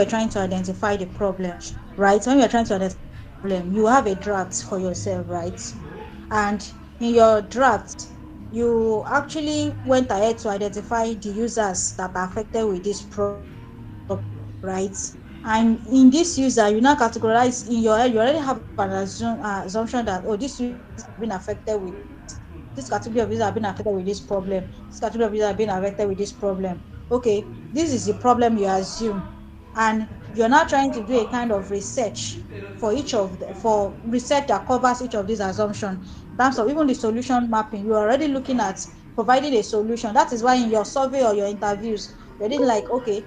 trying to identify the problem, right? When you were trying to identify the problem, you have a draft for yourself, right? And in your draft, you actually went ahead to identify the users that are affected with this problem, right? And in this user, you now categorize in your head, you already have an assumption that, oh, these users have been affected with this. This category of users have been affected with this problem. This category of users have been affected with this problem. Okay, this is the problem you assume. And you're now trying to do a kind of research for each of the, for research that covers each of these assumptions. In terms of even the solution mapping, you're already looking at providing a solution. That is why in your survey or your interviews, you're then like, okay,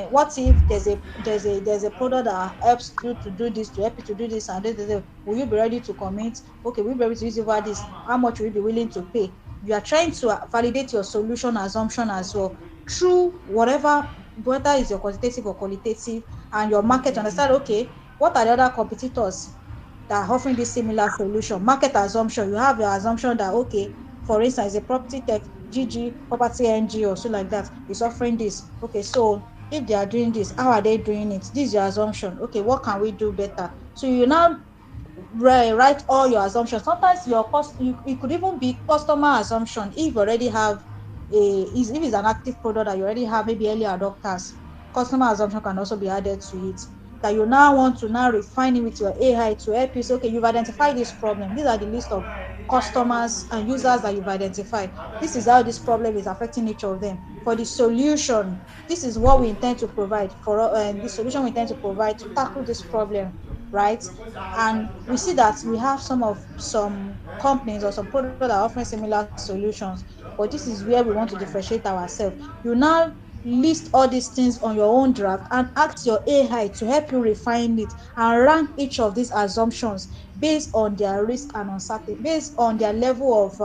what if there's a product that helps you to do this, to help you to do this and this, will you be ready to commit? Okay, will you be ready to use over this? How much will you be willing to pay? You are trying to validate your solution assumption as well through whatever, whether it's your quantitative or qualitative, and your market to understand, okay, what are the other competitors that are offering this similar solution. Market assumption, you have your assumption that, okay, for instance, a property tech, GG, property NG or so like that is offering this. Okay, so if they are doing this, how are they doing it? This is your assumption. Okay, what can we do better? So you now write all your assumptions. Sometimes your cost, it could even be customer assumption. If you already have if it's an active product that you already have, maybe early adopters, customer assumption can also be added to it. That you now want to now refine it with your AI to help you say, okay, you've identified this problem. These are the list of customers and users that you've identified. This is how this problem is affecting each of them. For the solution, this is what we intend to provide for the solution we intend to provide to tackle this problem, right? And we see that we have some companies or some products that are offering similar solutions, but this is where we want to differentiate ourselves. You now list all these things on your own draft and ask your AI to help you refine it and rank each of these assumptions based on their risk and uncertainty, based on their level of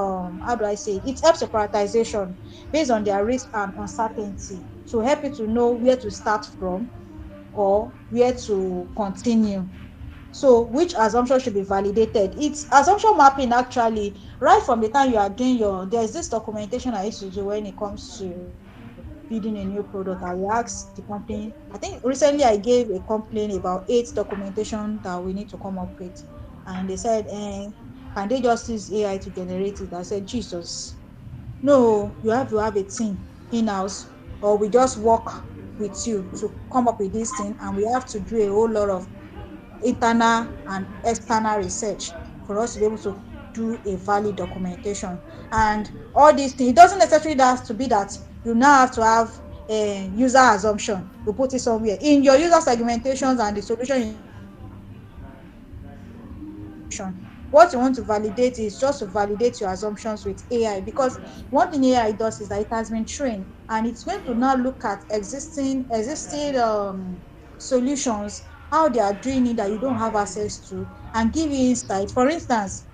how do I say it? It helps your prioritization based on their risk and uncertainty to help you to know where to start from or where to continue. So which assumption should be validated? It's assumption mapping actually, right from the time you are doing there's this documentation I used to do when it comes to building a new product. I will ask the company, I think recently I gave a complaint about 8 documentation that we need to come up with. And they said, can they just use AI to generate it? I said, Jesus, no, you have to have a team in-house, or we just work with you to come up with this thing, and we have to do a whole lot of internal and external research for us to be able to do a valid documentation. And all these things, it doesn't necessarily have to be that you now have to have a user assumption. You put it somewhere in your user segmentations and the solution you intend to provide. You don't need to have user segmentation. What you want to validate is just to validate your assumptions with AI, because one thing AI does is that it has been trained and it's going to now look at existing solutions, how they are doing it that you don't have access to, and give you insight. For instance,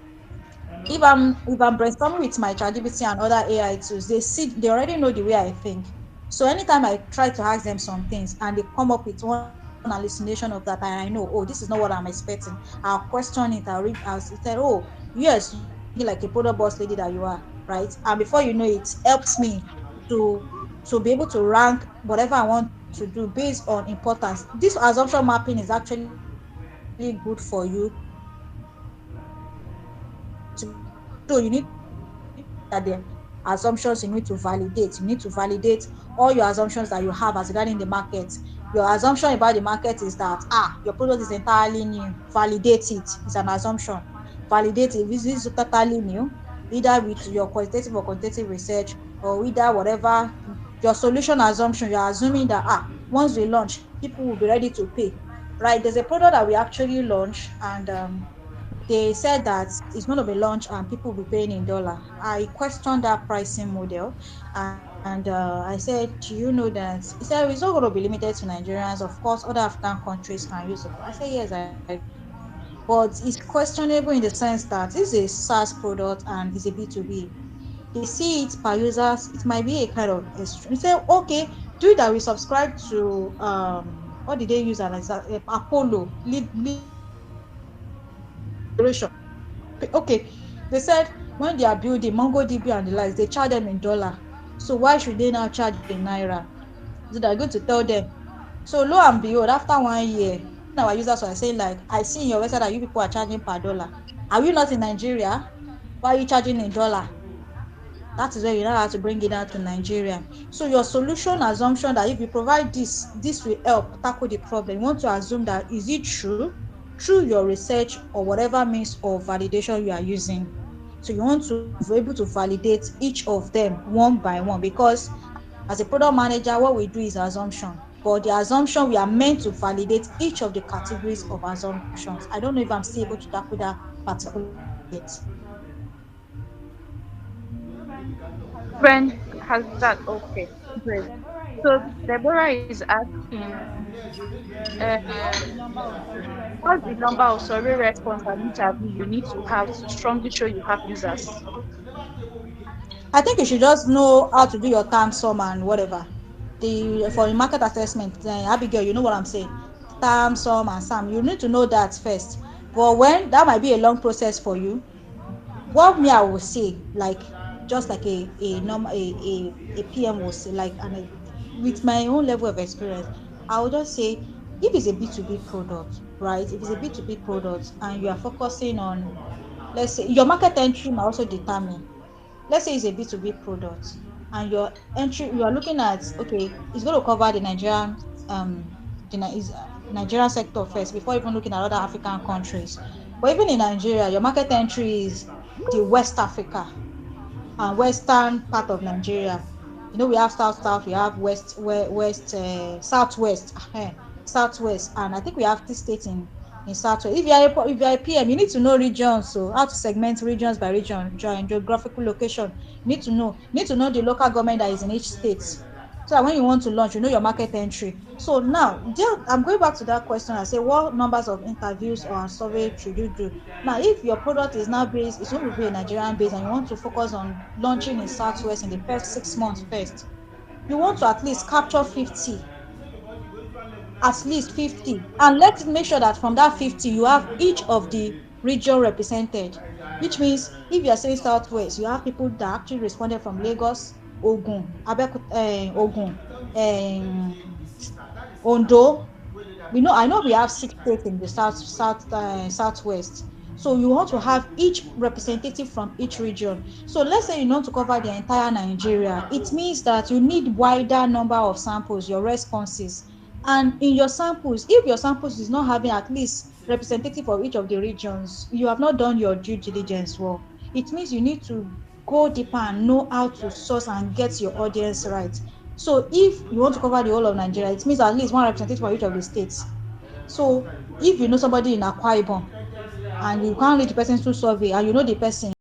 if I'm brainstorming with my ChatGPT and other AI tools, they already know the way I think. So anytime I try to ask them some things and they come up with one hallucination of that, and I know, oh, this is not what I'm expecting, I'll question it. I'll say, oh, yes, you're thinking like a product boss lady that you are, right? And before you know it, helps me to be able to rank whatever I want to do based on importance. This assumption mapping is actually good for you to be able to validate your assumptions with AI. Though you need to validate them, assumptions you need to validate. You need to validate all your assumptions that you have as regarding the market. Your assumption about the market is that, your product is entirely new. Validate it. It's an assumption. Validate it. This is totally new, either with your qualitative or quantitative research, or either whatever your solution assumption. You're assuming that, once we launch, people will be ready to pay. Right? There's a product that we actually launched, and they said that it's going to be launched and people will be paying in dollar. I questioned that pricing model, and I said, do you know that? He said, it's not going to be limited to Nigerians. Of course, other African countries can use it. I said, yes, I do. But it's questionable in the sense that this is a SaaS product and it's a B2B. They see it per users, it might be a kind of extreme. He said, okay, do it that we subscribe to what did they use as Apollo lead generation. Okay, they said when they are building MongoDB and the likes, they charge them in dollar. So why should they now charge in naira? So they're going to tell them. So lo and behold, after 1 year, when our users were saying like, I see in your website that you people are charging per dollar. Are we not in Nigeria? Why are you charging in dollar? That is where you now have to bring it down to Nigeria. So your solution assumption that if you provide this, this will help tackle the problem. You want to assume that is it true through your research or whatever means of validation you are using. So you want to be able to validate each of them one by one, because as a product manager, what we do is assumption. But the assumption, we are meant to validate each of the categories of assumptions. I don't know if I'm still able to tackle that particular yet.
When has that okay? Great. So Deborah is asking, what's the number of survey response and interview you need to have to strongly show you have users?
I think you should just know how to do your term sum and whatever. The for the market assessment, Abigail, you know what I'm saying. Term sum and sum. You need to know that first. But when that might be a long process for you, what me I will say, like just like a normal a PM will say, like, and with my own level of experience, I will just say, if it's a B2B product, right? If it's a B2B product and you are focusing on, let's say your market entry might also determine, let's say it's a B2B product and your entry, you are looking at, okay, it's going to cover the Nigerian Nigerian sector first before even looking at other African countries. But even in Nigeria, your market entry is the West Africa and western part of Nigeria. You know, we have south, we have southwest, southwest, and I think we have this state in southwest. If you are a PM, you need to know regions, so how to segment regions by region, geographical location. You need to know the local government that is in each state. So that when you want to launch, you know your market entry. So now, I'm going back to that question. I say, what numbers of interviews or survey should you do? Now, if your product is now based, it's going to be a Nigerian base and you want to focus on launching in Southwest in the first 6 months first, you want to at least capture 50, at least 50. And let's make sure that from that 50, you have each of the region represented, which means if you are saying Southwest, you have people that actually responded from Lagos, Ogun, Abeokuta, Ogun, um, Ondo. I know we have 6 states in the southwest. So you want to have each representative from each region. So let's say you want to cover the entire Nigeria. It means that you need wider number of samples, your responses. And in your samples, if your samples is not having at least representative of each of the regions, you have not done your due diligence well. It means you need to go deeper and know how to source and get your audience right. So if you want to cover the whole of Nigeria, it means at least one representative for each of the states. So if you know somebody in Akwa Ibom and you can't reach the person through survey and you know the person